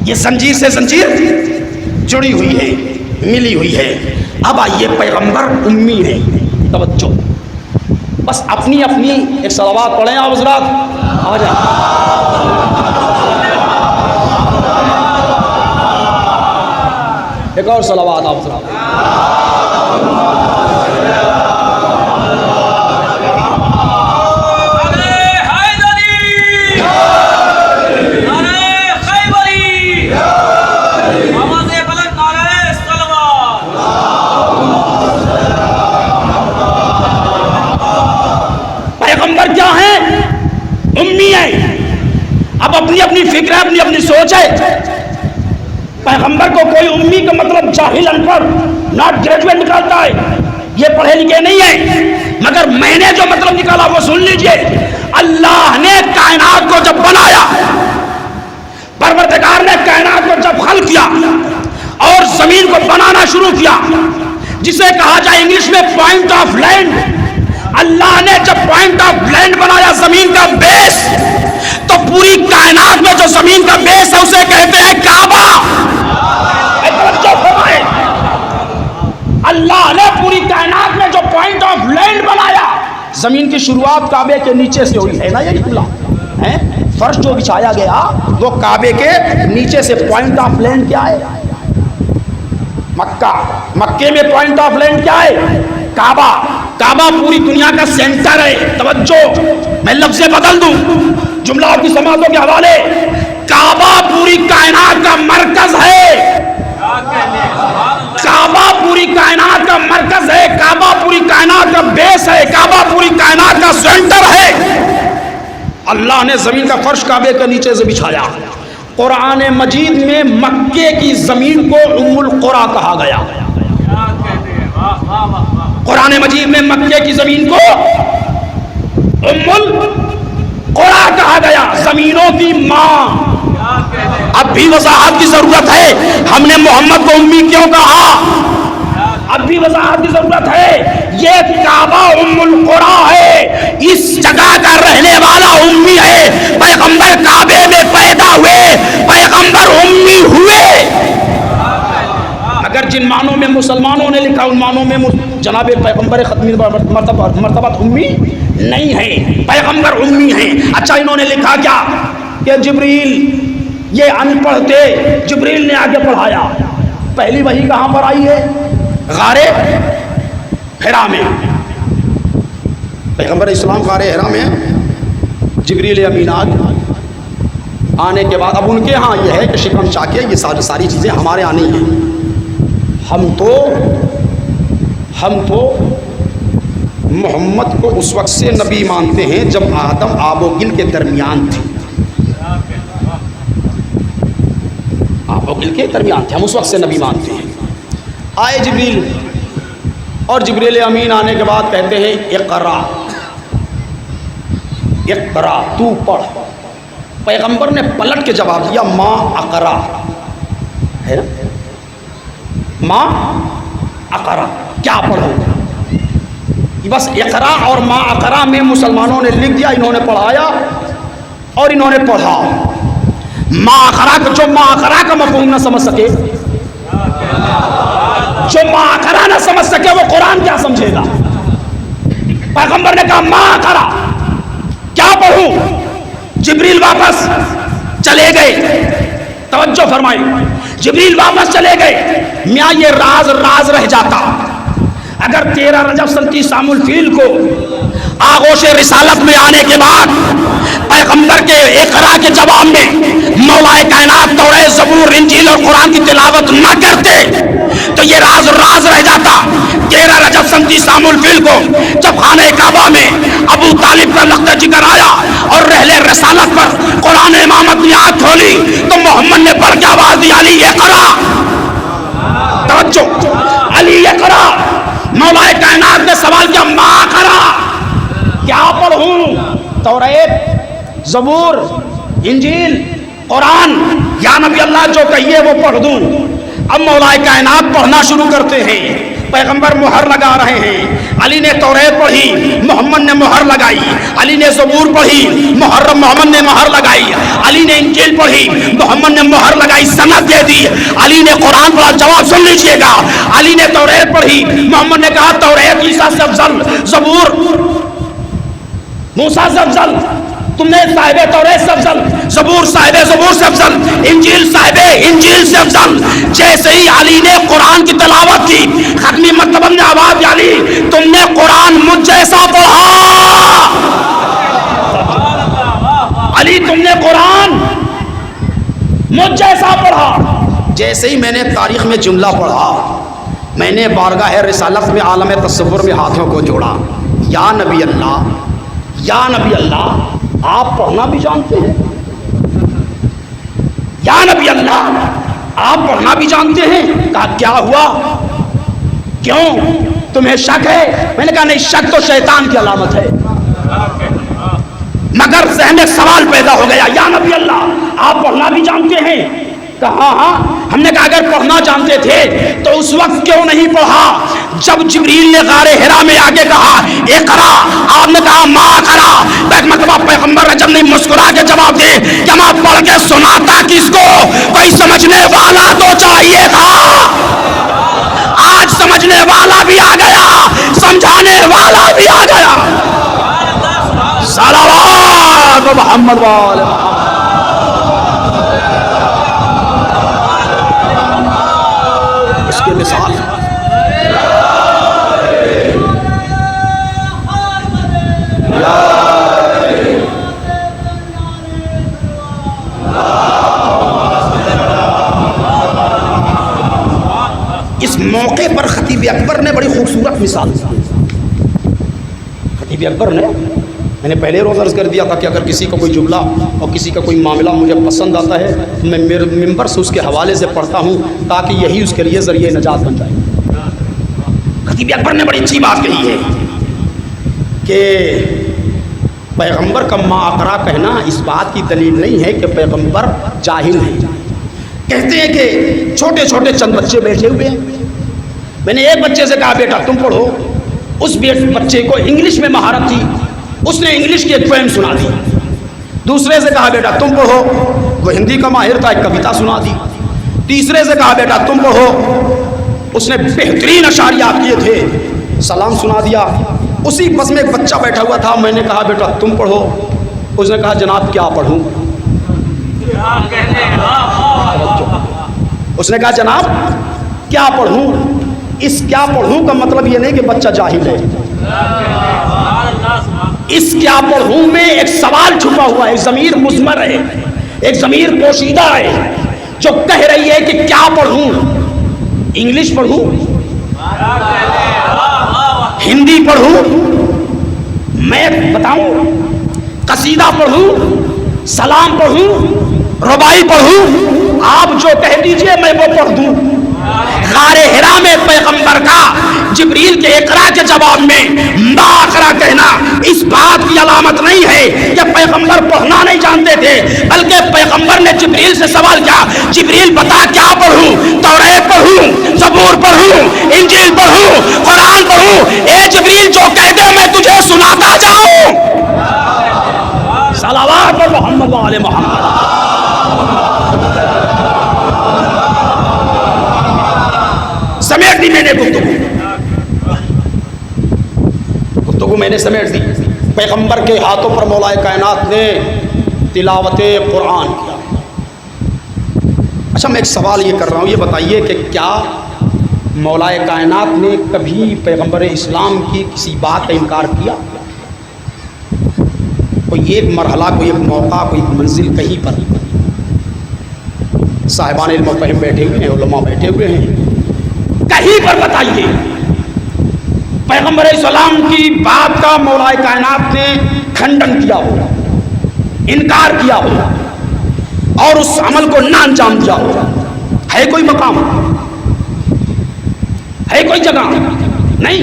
[SPEAKER 3] یہ زنجیر سے زنجیر جڑی ہوئی ہے، ملی ہوئی ہے۔ اب آئیے پیغمبر امی ہے، توجہ، بس اپنی اپنی ایک صلوات پڑھیں آپ حضرات، آ جائیں۔ ایک اور صلوات آپ حضرات۔ اب اپنی اپنی فکر ہے، اپنی اپنی سوچ ہے۔ پیغمبر کو کوئی امی کا مطلب جاہل، ان پڑھ، ناٹ گریجویٹ نکالتا ہے، یہ پڑھے لکھے نہیں ہیں، مگر میں نے جو مطلب نکالا وہ سن لیجئے۔ اللہ نے کائنات کو جب بنایا، پروردگار نے کائنات کو جب خلق کیا اور زمین کو بنانا شروع کیا، جسے کہا جائے انگلش میں پوائنٹ آف لینڈ، اللہ نے جب پوائنٹ آف لینڈ بنایا زمین کا بیس، تو پوری کائنات میں جو زمین کا بیس ہے اسے کہتے ہیں کعبہ. توجہ فرمائیں, اللہ نے پوری کائنات میں جو پوائنٹ آف لینڈ بنایا, زمین کی شروعات کعبے کے نیچے سے ہوئی ہے نا. یہ اللہ ہے, فرش جو بچھایا گیا وہ کعبے کے نیچے سے. پوائنٹ آف لینڈ کیا ہے؟ مکہ. مکے میں پوائنٹ آف لینڈ کیا ہے؟ کعبہ. کعبہ پوری دنیا کا سینٹر ہے. توجہ, میں لفظ بدل دوں, جملہ آپ کی سماعتوں کے حوالے. کعبہ پوری کائنات کا مرکز ہے. کعبہ پوری کائنات کا مرکز ہے. کعبہ پوری کائنات کا بیس ہے. کعبہ پوری کائنات کا سینٹر ہے. اللہ نے زمین کا فرش کعبے کے نیچے سے بچھایا. قرآن مجید میں مکے کی زمین کو ام القریٰ کہا گیا. قرآن مجید میں مکے کی زمین کو ام القریٰ کہا گیا, زمینوں کی ماں. اب بھی وضاحت کی ضرورت ہے, ہم نے محمد کو امی کیوں کہا؟ اب بھی وضاحت کی ضرورت ہے. یہ کعبہ ام القریٰ ہے, اس جگہ کا رہنے والا امی ہے. پیغمبر کعبے میں پیدا ہوئے, پیغمبر امی ہوئے. اگر جن معنوں میں مسلمانوں نے لکھا ان معنوں میں جناب پیغمبر ختمی مرتبہ امی نہیں ہے, پیغمبر امی ہیں. اچھا, انہوں نے لکھا کیا کہ جبریل یہ ان پڑھ تھے, جبریل نے آگے پڑھایا. پہلی وحی کہاں پر آئی ہے؟ غار حرا میں. پیغمبر اسلام غار حرا میں, جبریل امین آنے کے بعد اب ان کے ہاں یہ ہے کہ شکم چاکے یہ ساری چیزیں ہمارے یہاں نہیں ہیں. ہم تو محمد کو اس وقت سے نبی مانتے ہیں جب آدم آب و گل کے درمیان تھے. آب و گل کے درمیان تھے, ہم اس وقت سے نبی مانتے ہیں. آئے جبریل, اور جبریل امین آنے کے بعد کہتے ہیں اقرا, اقرا تو پڑھ. پیغمبر نے پلٹ کے جواب دیا ما اقرا, ہے نا, ما اقرا, کیا پڑھو؟ بس اقرا اور ما اقرا میں مسلمانوں نے لکھ دیا, انہوں نے پڑھایا اور انہوں نے پڑھا. ما اقرا کا جو ما اقرا کا مفہوم نہ سمجھ سکے, جو ما اقرا نہ سمجھ سکے وہ قرآن کیا سمجھے گا؟ پیغمبر نے کہا ما اقرا, کیا پڑھوں؟ جبریل واپس چلے گئے. توجہ فرمائیں, جبریل واپس چلے گئے. میاں یہ راز رہ جاتا اگر 13 رجب سن 30 عام الفیل کو آغوش رسالت میں آنے کے بعد پیغمبر کے اقرا کے جواب میں مولا کائنات توریت زبور انجیل اور قرآن کی تلاوت نہ کرتے تو یہ راز رہ جاتا. 13 رجب سن 30 عام الفیل کو جب خانہ کعبہ میں ابو طالب کا لخت ذکر آیا اور رحلے رسالت پر قرآن امامت نے آنکھ کھولی تو محمد نے بڑھ کے آواز دی علی اقرا. توجہ, علی اقرا. مولا کائنات نے سوال کیا ما اقرا, کیا پڑھوں؟ توریت, زبور, انجیل, قرآن, یا نبی اللہ جو کہیے وہ پڑھ دوں. اب مولا کائنات پڑھنا شروع کرتے ہیں. پیغمبر مہر لگا رہے ہیں. علی نے توریت پڑھی, محمد نے مہر لگائی. علی نے زبور پڑھی, محمد نے مہر لگائی. علی نے انجیل پڑھی, محمد نے مہر لگائی, سند دے دی. علی نے قرآن پڑھا, جواب سن لیجئے گا. علی نے توریت پڑھی, محمد نے کہا توریت عیسیٰ سے افضل, زبور موسیٰ سے افضل, تم نے صاحب توریت سے افضل, زبور صاحب زبور سے افضل, انجیل صاحب انجیل سے افضل. جیسے ہی علی نے قرآن کی تلاوت کی, ختمی مرتبہ نے آواز دی علی تم نے قرآن مجھ جیسا پڑھا. علی تم نے قرآن مجھ جیسا پڑھا. جیسے ہی میں نے تاریخ میں جملہ پڑھا, میں نے بارگاہ رسالت میں عالم تصور میں ہاتھوں کو جوڑا. یا نبی اللہ, یا نبی اللہ, آپ پڑھنا بھی جانتے ہیں؟ یا نبی اللہ, آپ پڑھنا بھی جانتے ہیں؟ کہا کیا ہوا, کیوں تمہیں شک ہے؟ میں نے کہا نہیں, شک تو شیطان کی علامت ہے. مگر ذہن میں سوال پیدا ہو گیا, یا نبی اللہ آپ پڑھنا بھی جانتے ہیں؟ کہا ہاں. ہم نے کہا اگر پڑھنا جانتے تھے تو اس وقت کیوں نہیں پڑھا جب جبریل نے غار حرا میں آگے کہا اقرا، آپ نے کہا ما کرا، ایک مرتبہ پیغمبر نے جب نہیں مسکرا کے جواب دے کہ میں پڑھ کے سناتا کس کو، کوئی سمجھنے والا تو چاہیے تھا۔ آج سمجھنے والا بھی آ گیا، سمجھانے والا بھی آ گیا۔ صلوات محمد وآل محمد۔ اس کی مثال اس موقع پر خطیب اکبر نے بڑی خوبصورت مثال دی۔ خطیب اکبر نے، میں نے پہلے روز عرض کر دیا تھا کہ اگر کسی کا کوئی جملہ اور کسی کا کوئی معاملہ مجھے پسند آتا ہے میں میرے ممبر سے اس کے حوالے سے پڑھتا ہوں تاکہ یہی اس کے لیے ذریعہ نجات بن جائے۔ خطیب اکبر نے بڑی اچھی بات کہی ہے کہ پیغمبر کا ما اقرا کہنا اس بات کی دلیل نہیں ہے کہ پیغمبر جاہل ہیں۔ کہتے ہیں کہ چھوٹے چھوٹے چند بچے بیٹھے ہوئے ہیں، میں نے ایک بچے سے کہا بیٹا تم پڑھو، اس بچے کو انگلش میں مہارت تھی، اس نے انگلش کی ایک پوئم سنا دی۔ دوسرے سے کہا بیٹا تم پڑھو، وہ ہندی کا ماہر تھا، ایک کویتا سنا دی۔ تیسرے سے کہا بیٹا تم پڑھو، اس نے بہترین اشعریات کیے تھے، سلام سنا دیا۔ اسی بس میں ایک بچہ بیٹھا ہوا تھا، میں نے کہا بیٹا تم پڑھو، اس نے کہا جناب کیا پڑھوں؟ اس نے کہا جناب کیا پڑھوں؟ اس کیا پڑھوں کا مطلب یہ نہیں کہ بچہ جاہل ہے، اس کیا پڑھوں میں ایک سوال چھپا ہوا ہے، ایک ضمیر مضمر ہے، ایک ضمیر پوشیدہ ہے جو کہہ رہی ہے کہ کیا پڑھوں؟ انگلش پڑھوں؟ ہندی پڑھوں؟ میں بتاؤں؟ قصیدہ پڑھوں؟ سلام پڑھوں؟ ربائی پڑھوں؟ آپ جو کہہ دیجئے میں وہ پڑھ دوں۔ غار حرا میں پیغمبر کا جبریل کے اقرا کے جواب میں ما اقرا کہنا اس بات کی علامت نہیں ہے کہ پیغمبر پڑھنا نہیں جانتے تھے، بلکہ پیغمبر نے جبریل سے سوال کیا، جبریل بتا کیا پڑھوں؟ توریت پڑھوں؟ زبور پڑھوں؟ انجیل پڑھوں؟ قرآن پڑھوں؟ اے جبریل جو کہہ دے میں تجھے سناتا جاؤں۔ صلوات محمد وآل محمد۔ سمیٹ دی میں نے گفتگو میں نے سمیٹ دی۔ پیغمبر کے ہاتھوں پر مولا کائنات نے تلاوت قرآن کیا۔ اچھا میں ایک سوال یہ کر رہا ہوں، یہ بتائیے کہ کیا مولا کائنات نے کبھی پیغمبر اسلام کی کسی بات کا انکار کیا؟ کوئی ایک مرحلہ، کوئی ایک موقع، کوئی ایک منزل کہیں پر صاحبان علم و فہم بیٹھے ہوئے ہیں، علماء بیٹھے ہوئے ہیں، کہیں پر بتائیے پیغمبر اسلام کی بات کا مولا کائنات نے کھنڈن کیا ہوگا، انکار کیا ہوگا اور اس عمل کو نہ انجام دیا ہوگا؟ ہے کوئی مقام؟ ہے کوئی جگہ؟ نہیں،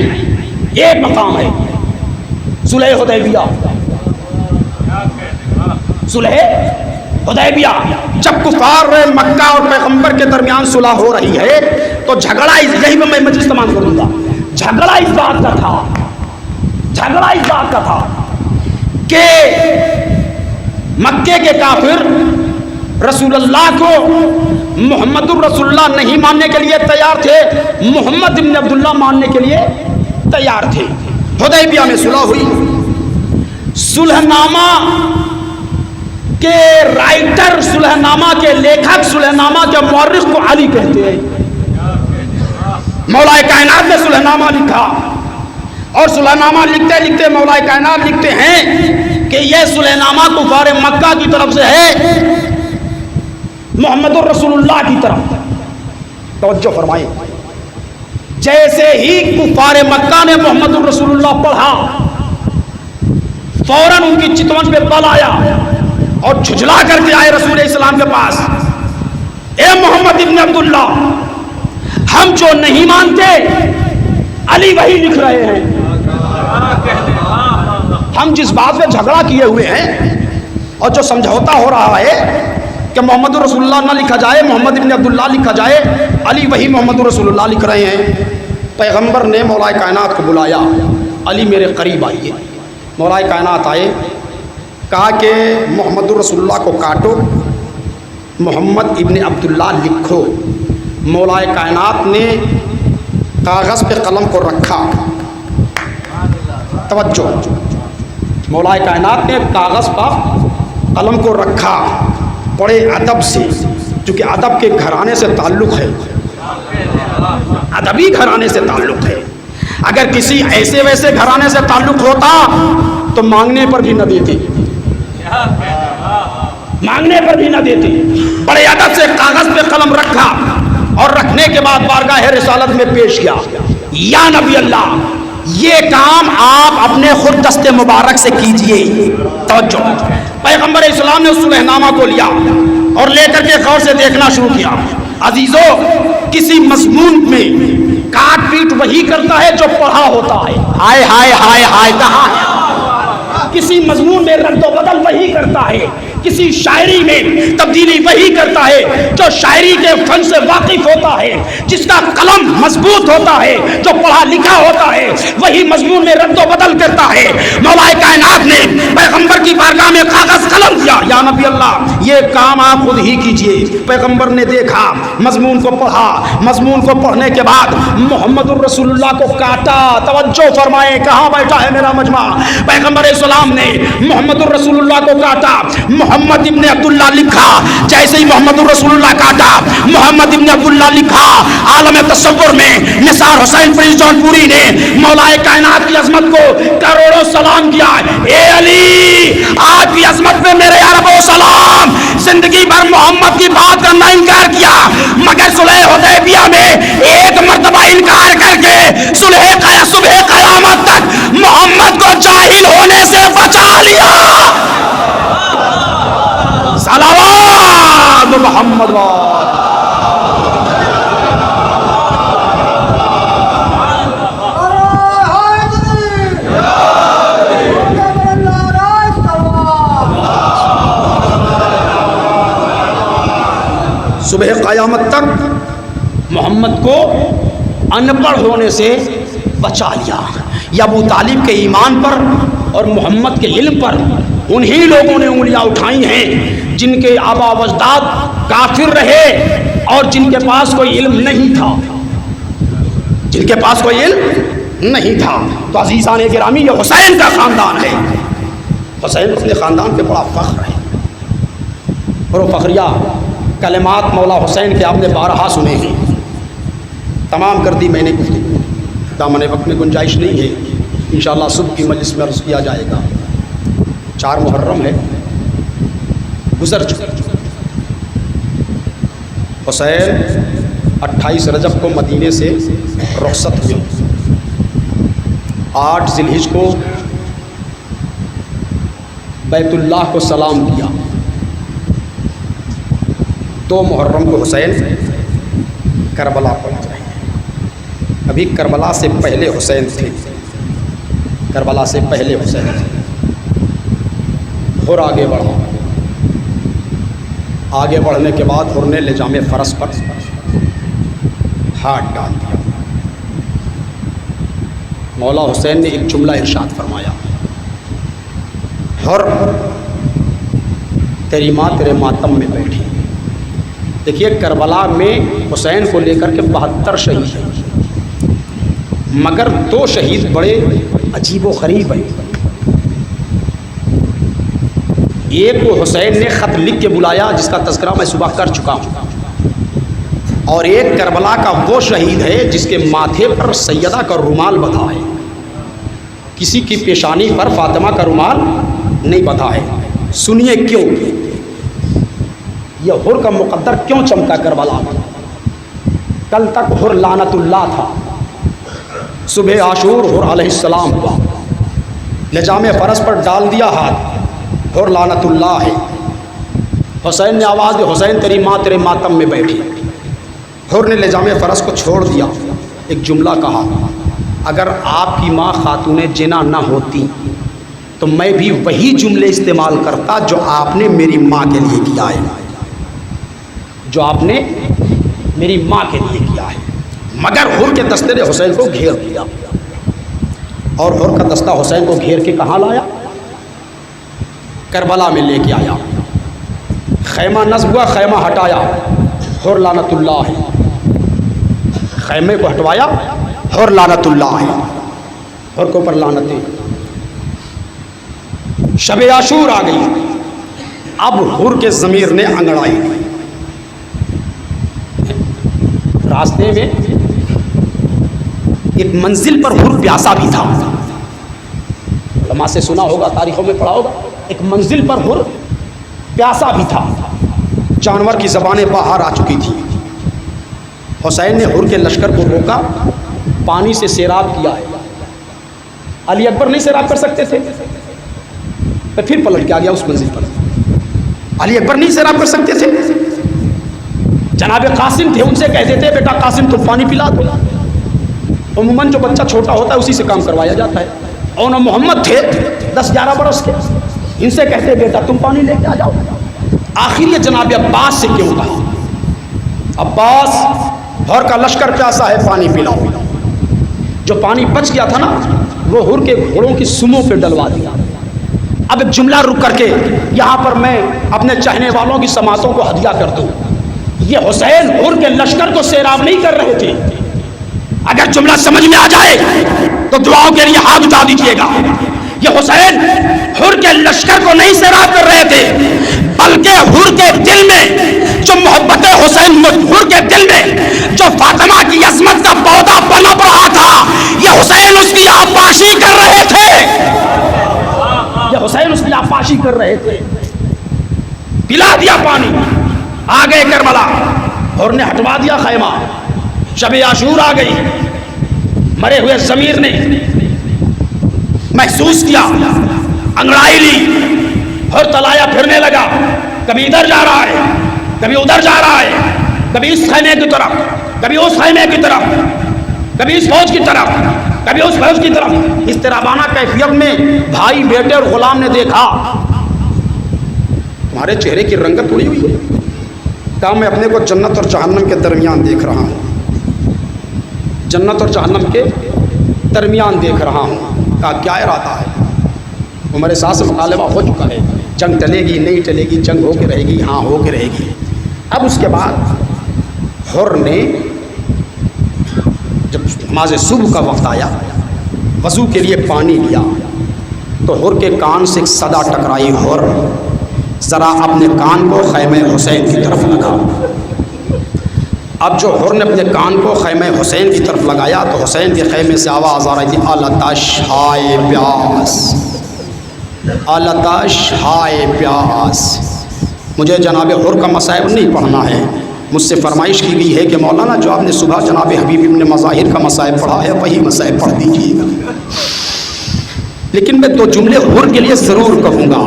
[SPEAKER 3] یہ مقام ہے صلح حدیبیہ۔ صلح حدیبیہ جب کفار مکہ اور پیغمبر کے درمیان صلح ہو رہی ہے تو جھگڑا یہی میں مجلس تمام کروں گا، جھگڑا اس بات کا تھا کہ مکے کے کافر رسول اللہ کو محمد الرسول اللہ نہیں ماننے کے لیے تیار تھے، محمد بن عبداللہ ماننے کے لیے تیار تھے۔ حدیبیہ میں صلح ہوئی۔ صلح نامہ کے رائٹر، صلح نامہ کے لیکھک، صلح نامہ کے مورخ کو علی کہتے ہیں۔ مولا کائنات نے صلح نامہ لکھا اور صلح نامہ لکھتے لکھتے مولا کائنات لکھتے ہیں کہ یہ صلح نامہ کفار مکہ کی طرف سے ہے محمد الرسول اللہ کی طرف۔ توجہ فرمائیں، جیسے ہی کفار مکہ نے محمد الرسول اللہ پڑھا فوراً ان کی چتون پہ بل آیا اور جھجلا کر کے آئے رسول اسلام کے پاس، اے محمد ابن عبداللہ، ہم جو نہیں مانتے علی وہی لکھ رہے ہیں، ہم جس بات پہ جھگڑا کیے ہوئے ہیں اور جو سمجھوتا ہو رہا ہے کہ محمد رسول اللہ نہ لکھا جائے، محمد ابن عبداللہ لکھا جائے، علی وہی محمد رسول اللہ لکھ رہے ہیں۔ پیغمبر نے مولائے کائنات کو بلایا، علی میرے قریب آئیے۔ مولائے کائنات آئے، کہا کہ محمد الرسول اللہ کو کاٹو، محمد ابن عبداللہ لکھو۔ مولائے کائنات نے کاغذ پہ قلم کو رکھا، توجہ، مولائے کائنات نے کاغذ پر قلم کو رکھا بڑے ادب سے، چونکہ ادب کے گھرانے سے تعلق ہے، ادبی گھرانے سے تعلق ہے۔ اگر کسی ایسے ویسے گھرانے سے تعلق ہوتا تو مانگنے پر بھی نہ دیتے، مانگنے پر بھی نہ دیتے۔ بڑے ادب سے کاغذ پہ قلم رکھا اور رکھنے کے بعد بارگاہ رسالت میں پیش کیا، یا نبی اللہ یہ کام آپ اپنے خود دست مبارک سے کیجئے۔ توجہ، پیغمبر اسلام نے اس صلح نامہ کو لیا اور لے کر کے غور سے دیکھنا شروع کیا۔ عزیزو، کسی مضمون میں کاٹ پیٹ وہی کرتا ہے جو پڑھا ہوتا ہے۔ ہائے ہائے ہائے ہائے، کہاں ہے؟ کسی مضمون میں رد و بدل وہی کرتا ہے، کسی شاعری میں تبدیلی وہی کرتا ہے جو شاعری کے فن سے واقف ہوتا ہے، جس کا قلم مضبوط ہوتا ہے، جو پڑھا لکھا ہوتا ہے، وہی مضمون میں رد و بدل کرتا ہے۔ مولائے کائنات نے پیغمبر کی بارگاہ میں کاغذ قلم دیا، یا نبی اللہ یہ کام آپ خود ہی کیجئے۔ پیغمبر نے دیکھا، مضمون کو پڑھا، مضمون کو پڑھنے کے بعد محمد الرسول اللہ کو کاٹا۔ توجہ فرمائیں، کہاں بیٹھا ہے میرا مجمع؟ پیغمبر اسلام نے محمد الرسول اللہ کو کاٹا، محمد ابن عبداللہ لکھا۔ جیسے ہی محمد الرسول اللہ کاٹا، محمد ابن عبداللہ لکھا۔ عالم تصور میں نثار حسین فریز جون پوری نے مولائے کائنات کی عظمت کو کروڑوں سلام کیا۔ اے علی، آپ کی عظمت پہ میرے عربوں سلام۔ زندگی بھر محمد کی بات کرنا انکار کیا، مگر صلح حدیبیہ میں ایک مرتبہ انکار کر کے صبح قیامت تک محمد کو جاہل ہونے سے بچا لیا۔ صلوات محمد صبح قیامت تک محمد کو ان پڑھ ہونے سے بچا لیا۔ یا ابو طالب کے ایمان پر اور محمد کے علم پر انہی لوگوں نے انگلیاں اٹھائی ہیں جن کے آبا و اجداد کافر رہے اور جن کے پاس کوئی علم نہیں تھا، جن کے پاس کوئی علم نہیں تھا۔ تو عزیزان گرامی، یہ حسین کا خاندان ہے۔ حسین اپنے خاندان پہ بڑا فخر ہے، اور وہ فخریہ کلمات مولا حسین کے آپ نے بارہا سنے ہیں، تمام کر دی میں نے گفتگو، دامن وقت میں گنجائش نہیں ہے، انشاءاللہ صبح کی مجلس میں عرض کیا جائے گا۔ 4 محرم ہے، گزر چکا۔ حسین 28 رجب کو مدینے سے رخصت ہوئے، 8 ذی الحجہ کو بیت اللہ کو سلام کیا، 2 محرم کو حسین کربلا پہنچ رہے ہیں۔ ابھی کربلا سے پہلے حسین تھے، کربلا سے پہلے حسین تھے، اور آگے بڑھا۔ آگے بڑھنے کے بعد حر نے لجام فرس پر ہاتھ ڈال دیا۔ مولا حسین نے ایک جملہ ارشاد فرمایا، حر تیری ماں تیرے ماتم میں بیٹھی۔ دیکھیے کربلا میں حسین کو لے کر کے 72 شہید ہیں، مگر 2 شہید بڑے عجیب و غریب ہیں۔ ایک کو حسین نے خط لکھ کے بلایا جس کا تذکرہ میں صبح کر چکا ہوں، اور ایک کربلا کا وہ شہید ہے جس کے ماتھے پر سیدہ کا رومال بندھا ہے، کسی کی پیشانی پر فاطمہ کا رومال نہیں بندھا ہے۔ سنیے کیوں، یہ حر کا مقدر کیوں چمکا کربلا میں؟ کل تک حر لعنت اللہ تھا، صبح عاشور حر علیہ السلام ہوا، لجام فرس پر ڈال دیا ہاتھ، حر لعنت اللہ ہے۔ حسین نے آواز دی، حسین تیری ماں تیرے ماتم میں بیٹھی۔ حر نے لجام فرس کو چھوڑ دیا، ایک جملہ کہا، اگر آپ کی ماں خاتون جنا نہ ہوتی تو میں بھی وہی جملے استعمال کرتا جو آپ نے میری ماں کے لیے کیا ہے، جو آپ نے میری ماں کے لیے کیا ہے۔ مگر حر کے دستے نے حسین کو گھیر دیا، اور حر کا دستہ حسین کو گھیر کے کہاں لایا؟ کربلا میں لے کے آیا، خیمہ نصب ہوا، خیمہ ہٹایا، حر لعنت اللہ ہے، خیمے کو ہٹوایا، حر لعنت اللہ ہے، حر کے اوپر لعنتیں۔ شب عاشور آ گئی، اب حر کے ضمیر نے انگڑائی، راستے میں ایک منزل پر حر پیاسا بھی تھا، علماء سے سنا ہوگا، تاریخوں میں پڑھا ہوگا، ایک منزل پر حر پیاسا بھی تھا، جانور کی زبانیں باہر آ چکی تھی۔ حسین نے حر کے لشکر کو روکا، پانی سے سیراب کیا ہے، علی اکبر نہیں سیراب کر سکتے تھے، پھر پلٹ کے آ گیا اس منزل پر، علی اکبر نہیں سیراب کر سکتے تھے، جناب قاسم تھے، ان سے کہتے تھے بیٹا قاسم تم پانی پلا دو، عموماً جو بچہ چھوٹا ہوتا ہے اسی سے کام کروایا جاتا ہے، اور محمد تھے 10-11 برس کے، ان سے کہتے بیٹا تم پانی لے کے آ جاؤ، آخر یہ جناب عباس سے کیوں کہا؟ عباس حر کا لشکر پیاسا ہے، پانی پلاؤ۔ جو پانی بچ گیا تھا نا وہ حر کے گھوڑوں کی سموں پہ ڈلوا دیا۔ اب ایک جملہ رک کر کے یہاں پر میں اپنے چاہنے والوں کی سماعتوں کو ہدیہ کر دوں، یہ حسین حر کے لشکر کو سیراب نہیں کر رہے تھے، اگر جملہ سمجھ میں آ جائے تو دعاؤں کے لیے ہاتھ اٹھا دیجیے گا، یہ حسین حر کے لشکر کو نہیں سیراب کر رہے تھے، بلکہ حر کے دل میں جو محبت حسین، حر کے دل میں جو فاطمہ کی عظمت کا پودا پنپ رہا تھا، یہ حسین اس کی آبپاشی کر رہے تھے، یہ حسین اس کی آبپاشی کر رہے تھے۔ پلا دیا پانی، آگے کربلا، حر نے ہٹوا دیا خیمہ، شب عاشور آ گئی، مرے ہوئے ضمیر نے محسوس کیا، انگڑائی لی، حر تلایا پھرنے لگا، کبھی ادھر جا رہا ہے، کبھی ادھر جا رہا ہے، کبھی اس خیمے کی طرف، کبھی اس خیمے کی طرف، کبھی اس فوج کی طرف، کبھی اس فوج کی طرف، اس طرح کیفیت میں بھائی بیٹے اور غلام نے دیکھا تمہارے چہرے کی رنگت اڑی ہوئی ہے، کہا میں اپنے کو جنت اور جہنم کے درمیان دیکھ رہا ہوں، جنت اور جہنم کے درمیان دیکھ رہا ہوں، کہا کیا ارادہ ہے؟ عمر ساتھ سے مطالبہ ہو چکا ہے، جنگ ٹلے گی نہیں ٹلے گی، جنگ ہو کے رہے گی، ہاں ہو کے رہے گی۔ اب اس کے بعد حر نے جب نماز صبح کا وقت آیا، وضو کے لیے پانی لیا، تو حر کے کان سے ایک صدا ٹکرائی، حر ذرا اپنے کان کو خیمہ حسین کی طرف لگا۔ اب جو حر نے اپنے کان کو خیمہ حسین کی طرف لگایا تو حسین کے خیمے سے آواز آ رہی تھی، آلتش ہائے پیاس، آلتش ہائے پیاس۔ مجھے جناب حر کا مصائب نہیں پڑھنا ہے، مجھ سے فرمائش کی گئی ہے کہ مولانا جو آپ نے صبح جناب حبیب ابن مظاہر کا مصائب پڑھا ہے وہی مصائب پڑھ دیجیے گا، لیکن میں دو جملے حر کے لیے ضرور کہوں گا۔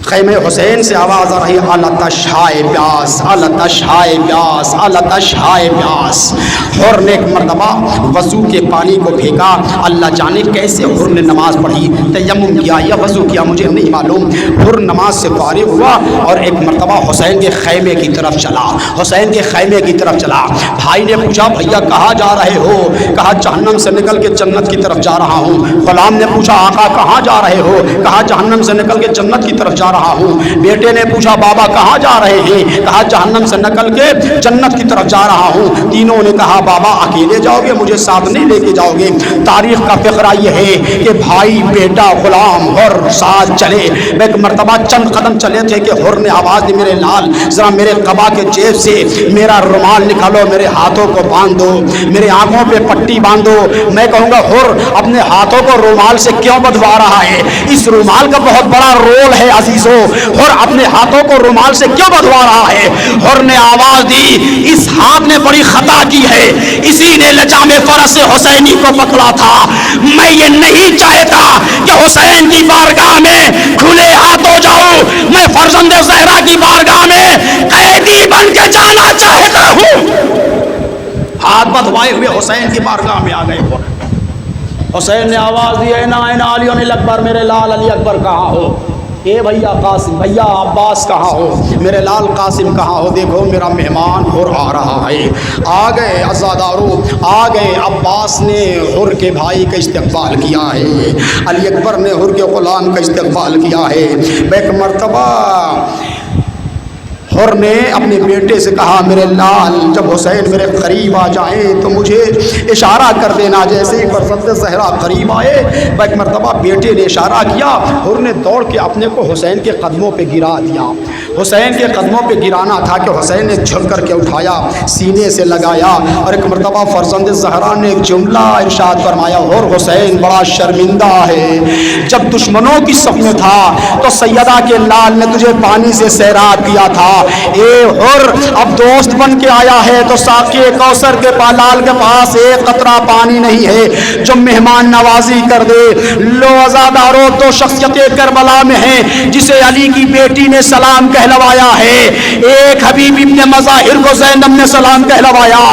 [SPEAKER 3] خیمہ حسین سے آواز آ رہی ہے، آلتش ہائے پیاس، آلتش ہائے پیاس، آلتش ہائے پیاس۔ حر نے ایک مرتبہ وضو کے پانی کو پھینکا، اللہ جانے کیسے حر نے نماز پڑھی، تیمم کیا یا وضو کیا مجھے نہیں معلوم، حر نماز سے فارغ ہوا اور ایک مرتبہ حسین کے خیمے کی طرف چلا، حسین کے خیمے کی طرف چلا۔ بھائی نے پوچھا بھیا کہاں جا رہے ہو؟ کہا جہنم سے نکل کے جنت کی طرف جا رہا ہوں۔ غلام نے پوچھا آقا کہاں جا رہے ہو؟ کہا جہنم سے نکل کے جنت کی طرف جا رہا ہوں۔ بیٹے نے پوچھا بابا کہاں جا رہے ہیں؟ کہا جہنم سے نکل کے جنت کی طرف جا رہا ہوں۔ تینوں نے کہا بابا اکیلے جاؤ گے، مجھے ساتھ نہیں لے کے جاؤ گے؟ تاریخ کا فقرہ یہ ہے کہ بھائی بیٹا غلام حر ساتھ چلے۔ ایک مرتبہ چند قدم چلے تھے کہ حر نے آواز دی میرے لال ذرا میرے قبا کے جیب سے میرا رومال نکالو، میرے ہاتھوں کو باندھ دو، میرے آنکھوں پہ پٹی باندھو۔ میں کہوں گا حر اپنے ہاتھوں کو رومال سے کیوں بدوا رہا ہے؟ اس رومال کا بہت بڑا رول ہے عزیزو، حر اپنے ہاتھوں کو رومال سے کیوں بدوا رہا ہے؟ حر نے آواز دی اس ہاتھ نے بڑی خطا کی ہے، اسی نے لجام فرس حسینی کو پکڑا تھا۔ میں یہ نہیں چاہتا کہ حسین کی بارگاہ میں کھلے ہاتھوں جاؤں، میں فرزند زہرا کی بارگاہ میں قیدی بن کے جانا چاہتا ہوں۔ ہاتھ بدوائے ہوئے حسین کی بارگاہ میں آ گئے۔ حسین نے آواز دی اینا اینا علی الاکبر، میرے لال علی اکبر کہاں ہو؟ اے بھیا قاسم، بھیا عباس کہاں ہو، میرے لال قاسم کہاں ہو، دیکھو میرا مہمان حر آ رہا ہے۔ آ گئے عزادارو، آ گئے۔ عباس نے حر کے بھائی کا استقبال کیا ہے، علی اکبر نے حر کے غلام کا استقبال کیا ہے۔ ایک مرتبہ حر نے اپنے بیٹے سے کہا میرے لال جب حسین میرے قریب آ جائیں تو مجھے اشارہ کر دینا، جیسے ہی فرزند زہرا قریب آئے ایک مرتبہ بیٹے نے اشارہ کیا، حر نے دوڑ کے اپنے کو حسین کے قدموں پہ گرا دیا۔ حسین کے قدموں پہ گرانا تھا کہ حسین نے جھک کر کے اٹھایا، سینے سے لگایا، اور ایک مرتبہ فرزند زہرا نے ایک جملہ ارشاد فرمایا، حر حسین بڑا شرمندہ ہے، جب دشمنوں کی صف میں تھا تو سیدہ کے لال نے تجھے پانی سے سیراب کیا تھا، اے حر اب دوست بن کے آیا ہے تو ساقی کوثر کے لال کے پاس ایک قطرہ پانی نہیں ہے جو مہمان نوازی کر دے۔ لو عزادارو تو شخصیت کربلا میں ہے جسے علی کی بیٹی نے سلام کہلوایا ہے، ایک حبیب ابن مظاہر کو زینب نے سلام کہلوایا،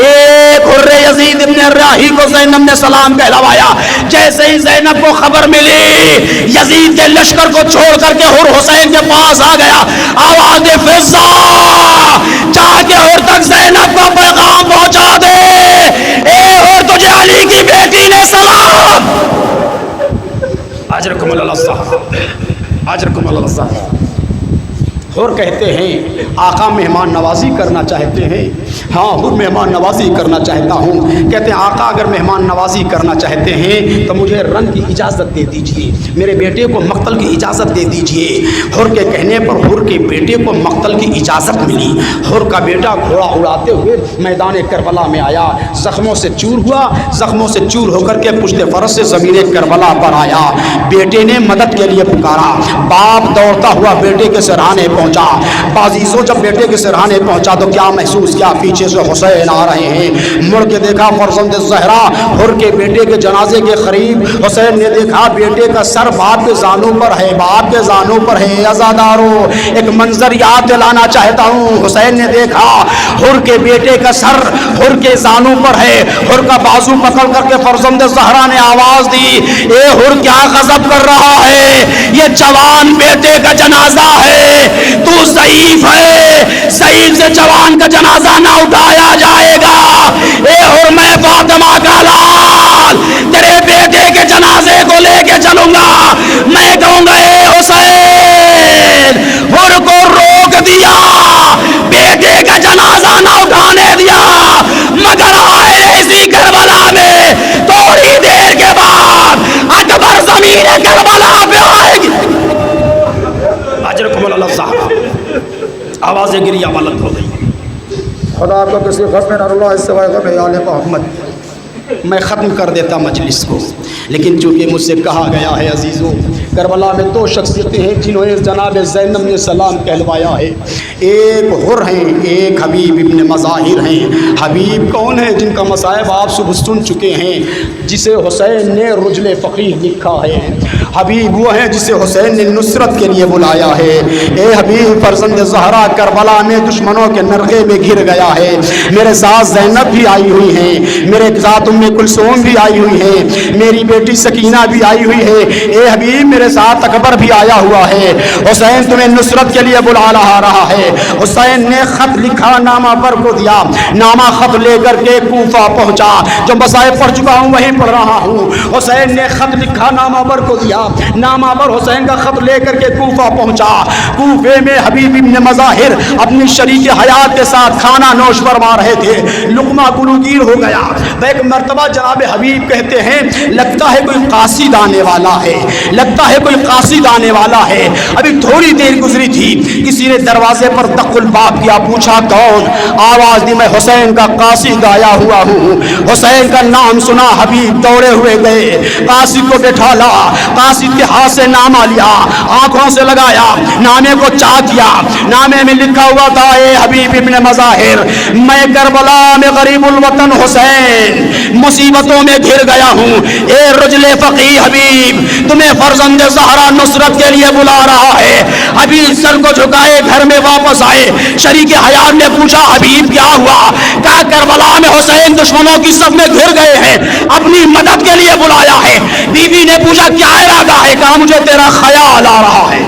[SPEAKER 3] ایک حر یزید ابن راہی کو زینب نے سلام کہلوایا۔ جیسے ہی زینب کو خبر ملی یزید کے لشکر کو چھوڑ کر کے حر حسین کے پاس آ گیا، آواز فضا جا کے حر تک زینب کا پیغام پہنچا دے، اے حر تجھے علی کی بیٹی نے سلام۔ اجرکم اللہ صاحب، اجرکم اللہ صاحب۔ حر کہتے ہیں آقا مہمان نوازی کرنا چاہتے ہیں، ہاں حر مہمان نوازی کرنا چاہتا ہوں۔ کہتے ہیں آقا اگر مہمان نوازی کرنا چاہتے ہیں تو مجھے رن کی اجازت دے دیجئے، میرے بیٹے کو مقتل کی اجازت دے دیجئے۔ حر کے کہنے پر حر کے بیٹے کو مقتل کی اجازت ملی۔ حر کا بیٹا گھوڑا اڑاتے ہوئے میدان کربلا میں آیا، زخموں سے چور ہوا، زخموں سے چور ہو کر کے پشت فرس سے زمین کربلا پر آیا۔ بیٹے نے مدد کے لیے پکارا، باپ دوڑتا ہوا بیٹے کے سرہانے پہنچا۔ بازیزوں جب بیٹے کے سرہانے پہنچا تو کیا محسوس کیا، پیچھے سے حسین آ رہے ہیں۔ مڑ کے دیکھا فرزند زہرا حر کے بیٹے کے جنازے کے قریب، حسین نے دیکھا بیٹے کا سر باپ کے زانوں پر ہے، باپ کے زانوں پر ہے۔ عزادارو ایک منظر یاد دلانا چاہتا ہوں، حسین نے دیکھا حر کے بیٹے کا سر حر کے زانوں پر ہے، حر کا بازو پکڑ کر کے فرزند زہرا نے آواز دی، اے حر کیا غضب کر رہا ہے، یہ جوان بیٹے کا جنازہ ہے، تو ضعیف ہے، ضعیف سے جوان کا جنازہ نہ اٹھایا جائے گا۔ اے حر میں فاطمہ کا لال تیرے بیٹے کے جنازے کو لے کے چلوں گا، میں کہوں گا اے حسین حر کو روک دیا، بیٹے کا جنازہ نہ اٹھانے دیا، مگر آئے اسی کربلا میں تھوڑی دیر کے بعد اکبر زمین کربلا پہ آئے گی۔ اجرکم اللہ صاحب، آوازیں گریہ بلند ہو گئی۔
[SPEAKER 4] خدا کو کسی غم میں نہ رلا اس سوائے غم آل محمد۔
[SPEAKER 3] میں ختم کر دیتا مجلس کو، لیکن چونکہ مجھ سے کہا گیا ہے عزیزوں، کربلا میں دو شخصیتیں ہیں جنہوں نے جناب زینب نے سلام کہلوایا ہے، ایک حر ہیں، ایک حبیب ابن مظاہر ہیں۔ حبیب کون ہے؟ جن کا مصائب آپ صبح سن چکے ہیں، جسے حسین نے رجل فقیہ لکھا ہے۔ حبیب وہ ہیں جسے حسین نے نصرت کے لیے بلایا ہے۔ اے حبیب فرزند زہرا کربلا میں دشمنوں کے نرغے میں گر گیا ہے، میرے ساتھ زینب بھی آئی ہوئی ہیں، میرے ساتھ ام کلثوم بھی آئی ہوئی ہے، میری بیٹی سکینہ بھی آئی ہوئی ہے۔ اے حبیب میرے ساتھ اکبر بھی آیا ہوا ہے، حسین تمہیں نصرت کے لیے بلا رہا ہے۔ حسین نے خط لکھا، نامہ پر کو دیا، نامہ خط لے کر کے کوفہ پہنچا، جو مصائب پڑھ چکا ہوں وہیں پڑھ رہا ہوں۔ حسین نے خط لکھا، نامہ پر کو دیا، نامہ پر حسین کا خط لے کر کے کوفہ پہنچا۔ کوفے میں حبیب ابن مظاہر اپنی شریک حیات کے ساتھ کھانا نوش فرما رہے تھے، لقمہ گلوگیر ہو گیا۔ ایک مرتبہ جناب حبیب کہتے ہیں لگتا ہے کوئی قاصد آنے والا ہے، لگتا ہے کوئی قاصد آنے والا ہے۔ ابھی تھوڑی دیر گزری تھی، کسی نے دروازے پر دق الباب کیا، پوچھا کون؟ آواز دی میں حسین کا قاصد آیا ہوا ہوں۔ حسین کا نام سنا، حبیب دوڑے ہوئے گئے، قاصد کو بٹھالا، قاصد کے ہاتھ سے نامہ لیا، آنکھوں سے لگایا، نامے کو چاک کیا۔ نامے میں لکھا ہوا تھا، اے حبیب ابن مظاہر، میں کربلا میں غریب الوطن حسین مصیبتوں میں گھر گیا ہوں۔ اے رجل فقیہ حبیب، تمہیں فرزند زہرا نصرت کے لیے بلا رہا ہے۔ حبیب سر کو جھکائے گھر میں واپس آئے، شریک حیات نے پوچھا حبیب کیا ہوا؟ کہا کربلا میں حسین دشمنوں کی صف میں گھر گئے ہیں، اپنی مدد کے لیے بلایا ہے۔ بیوی نے پوچھا کیا ارادہ ہے؟ کہا مجھے تیرا خیال آ رہا ہے۔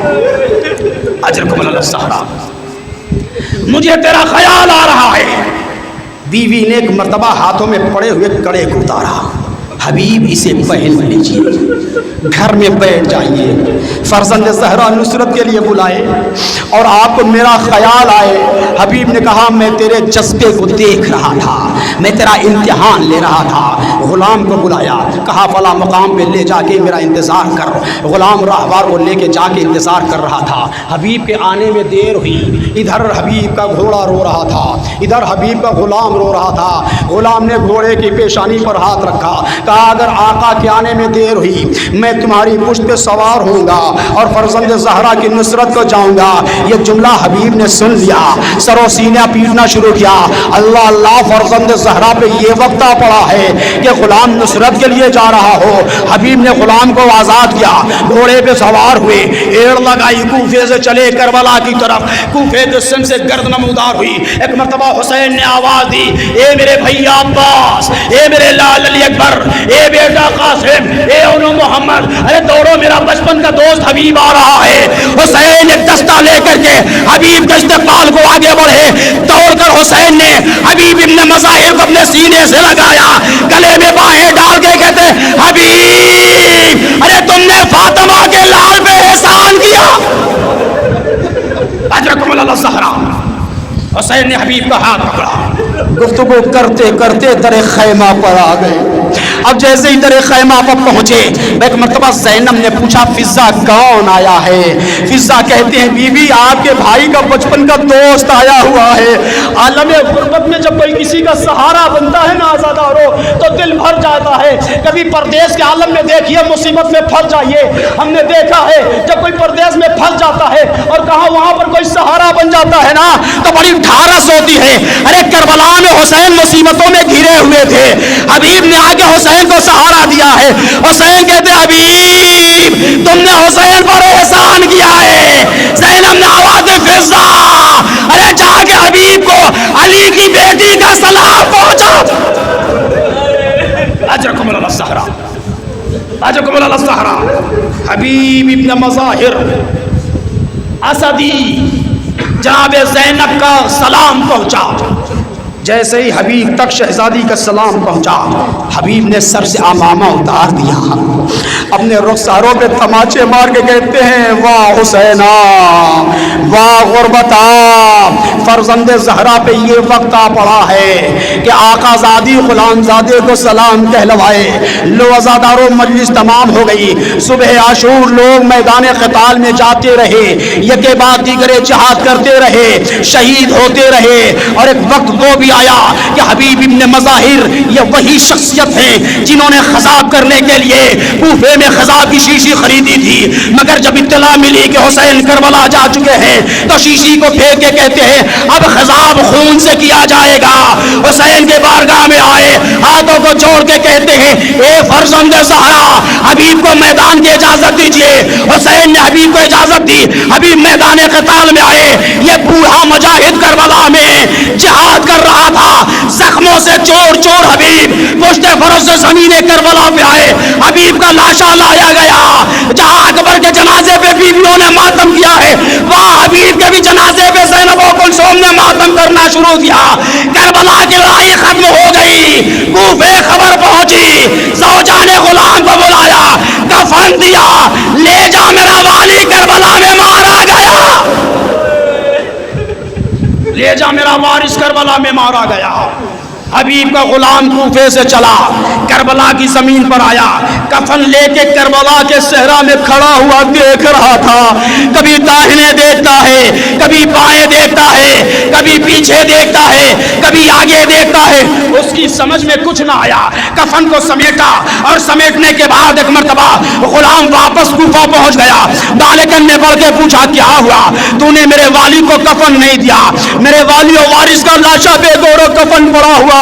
[SPEAKER 3] اجرکم اللہ الزہرا، مجھے تیرا خیال آ رہا ہے۔ بیوی نے ایک مرتبہ ہاتھوں میں پڑے ہوئے کڑے کو اتارا، حبیب اسے پہن لیجیے، گھر میں بیٹھ جائیے، فرزند زہرا نصرت کے لیے بلائے اور آپ کو میرا خیال آئے۔ حبیب نے کہا میں تیرے جذبے کو دیکھ رہا تھا، میں تیرا امتحان لے رہا تھا۔ غلام کو بلایا، کہا فلاں مقام پہ لے جا کے میرا انتظار کر۔ غلام راہوار کو لے کے جا کے انتظار کر رہا تھا۔ حبیب کے آنے میں دیر ہوئی، ادھر حبیب کا گھوڑا رو رہا تھا، ادھر حبیب کا غلام رو رہا تھا۔ غلام نے گھوڑے کی پیشانی پر ہاتھ رکھا، کہا اگر آقا کے آنے میں دیر ہوئی میں تمہاری پشت پہ سوار ہوں گا اور فرزند زہرا کی نصرت کو جاؤں گا۔ یہ جملہ حبیب نے سن لیا، سر و سینہ پیٹنا شروع کیا، اللہ اللہ فرزند زہرا پہ یہ وقت آ پڑا ہے کہ غلام نصرت کے لیے جا رہا ہو۔ حبیب نے غلام کو آزاد کیا، گھوڑے پہ سوار ہوئے، ایڑ لگائی، کوفے سے چلے کربلا کی طرف۔ کوفے کے سن سے گرد نمودار ہوئی۔ ایک مرتبہ حسین نے آواز دی، اے میرے بھیا عباس، اے میرے لال علی اکبر، اے بیٹا قاسم، اے انو محمد، ارے دوڑو میرا بچپن کا دوست حبیب آ رہا ہے۔ حسین ایک دستہ لے کر کے حبیب کے استقبال کو آگے بڑھے، دوڑ کر حسین نے حبیب ابن مظاہر کو اپنے سینے سے لگایا، گلے میں باہیں ڈال کے کہتے حبیب ارے تم نے فاطمہ کے لال پہ احسان کیا، اجرکم اللہ الزہرا۔ حسین نے حبیب کا ہاتھ پکڑا، گفتگو کرتے کرتے در خیمہ پر آ گئے۔ اب جیسے ہی در خیمہ پر پہنچے، ایک مرتبہ زینب نے پوچھا فضا کون آیا ہے؟ فضا کہتے ہیں بی بی آپ کے بھائی کا بچپن کا دوست آیا ہوا ہے۔ عالم غربت میں جب کوئی کسی کا سہارا بنتا ہے نا آزادارو تو دل بھر جاتا ہے۔ کبھی پردیس کے عالم میں دیکھیے مصیبت میں پھنس جائیے، ہم نے دیکھا ہے جب کوئی پردیس میں پھنس جاتا ہے اور کہاں وہاں پر کوئی سہارا بن جاتا ہے نا تو بڑی ڈھارس ہوتی ہے۔ ارے کربلا میں حسین مصیبتوں میں گھرے ہوئے تھے، حبیب نے آگے حسین کو سہارا دیا ہے۔ حسین کہتے حبیب تم نے حسین پر احسان کیا ہے۔ زینب نے آواز دی فضا ارے جا کے حبیب کو علی کی بیٹی کا سلام پہنچا۔ اجرکم اللہ الزہرا، اجرکم اللہ الزہرا۔ حبیب ابن مظاہر اسدی جناب زینب کا سلام پہنچا۔ جیسے ہی حبیب تک شہزادی کا سلام پہنچا، حبیب نے سر سے عمامہ اتار دیا، اپنے رخساروں پہ تماچے مار کے کہتے ہیں واہ حسینا واہ غربتا، فرزند زہرا پہ یہ وقت آ پڑا ہے کہ آقا زادی غلام زادے کو سلام کہلوائے۔ لو عزاداروں مجلس تمام ہو گئی، صبح عاشور لوگ میدان قتال میں جاتے رہے، یکے بعد دیگرے جہاد کرتے رہے، شہید ہوتے رہے، اور ایک وقت وہ بھی آیا کہ حبیب ابن مظاہر یہ وہی شخصیت ہیں جنہوں نے خضاب کرنے کے لیے کوفے میں خضاب کی شیشی خریدی تھی، مگر جب اطلاع ملی کہ حسین کربلا جا چکے ہیں تو شیشی کو پھینک کے کہتے ہیں اب خضاب خون سے کیا جائے گا۔ حسین کے بارگاہ میں آئے، ہاتھوں کو جوڑ کے کہتے ہیں اے فرزند زہرا حبیب کو میدان کی اجازت دیجیے۔ حسین نے حبیب کو اجازت دی، حبیب میدان قتال میں آئے۔ یہ بوڑھا مجاہد کربلا میں جہاد کر رہا تھا، زخموں سے چور چور حبیب پشت فرس سے زمین کربلا پہ آئے، حبیب کا لاشا لایا گیا۔ جہاں اکبر کے جنازے پہ بیویوں نے ماتم کیا ہے، وہاں حبیب کے بھی جنازے پہ زینب و کلثوم نے ماتم کرنا شروع کیا۔ کربلا کی لڑائی ختم ہو گئی، کوفے خبر پہنچی، زوجان غلام کو بلایا، کفن دیا، لے جا میرا والی کربلا میں مارا گیا، لے جا میرا وارث کربلا میں مارا گیا۔ حبیب کا غلام کوفے سے چلا، کربلا کی زمین پر آیا، کفن لے کے کربلا کے صحرا میں کھڑا ہوا دیکھ رہا تھا، کبھی داہنے دیکھتا ہے، کبھی بائیں دیکھتا ہے، کبھی پیچھے دیکھتا ہے، کبھی آگے دیکھتا ہے، اس کی سمجھ میں کچھ نہ آیا۔ کفن کو سمیٹا اور سمیٹنے کے بعد ایک مرتبہ غلام واپس کوفہ پہنچ گیا۔ مالکن نے بڑھ کے پوچھا کیا ہوا، تو نے میرے والی کو کفن نہیں دیا، میرے والی و وارث کا لاشا بے گور و کفن پڑا ہوا ہے۔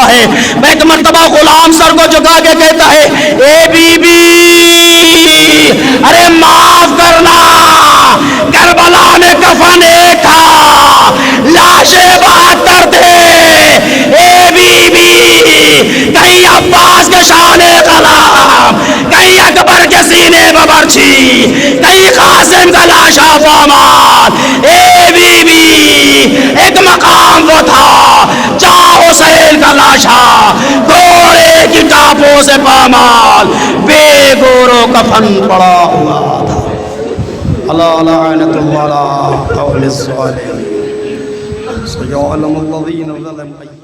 [SPEAKER 3] ایک مرتبہ غلام سر کو جھکا کے کہتا ہے اے بی بی ارے معاف کرنا، کربلا میں کفن ایک تھا، لاشیں 72 تھے، اے بی بی کہیں عباس کے شان غلام، کہیں اکبر کے سینے میں برچھی، کہیں قاسم کا لاش
[SPEAKER 2] شاہ پامال اے بی بی ایک مقام وہ تھا جہاں حسین کا لاشا گھوڑے کی ٹاپوں سے پامال بے گورو کفن پڑا ہوا تھا اللہ لعنت اللہ قول الظالمین سيعلم الذين ظلموا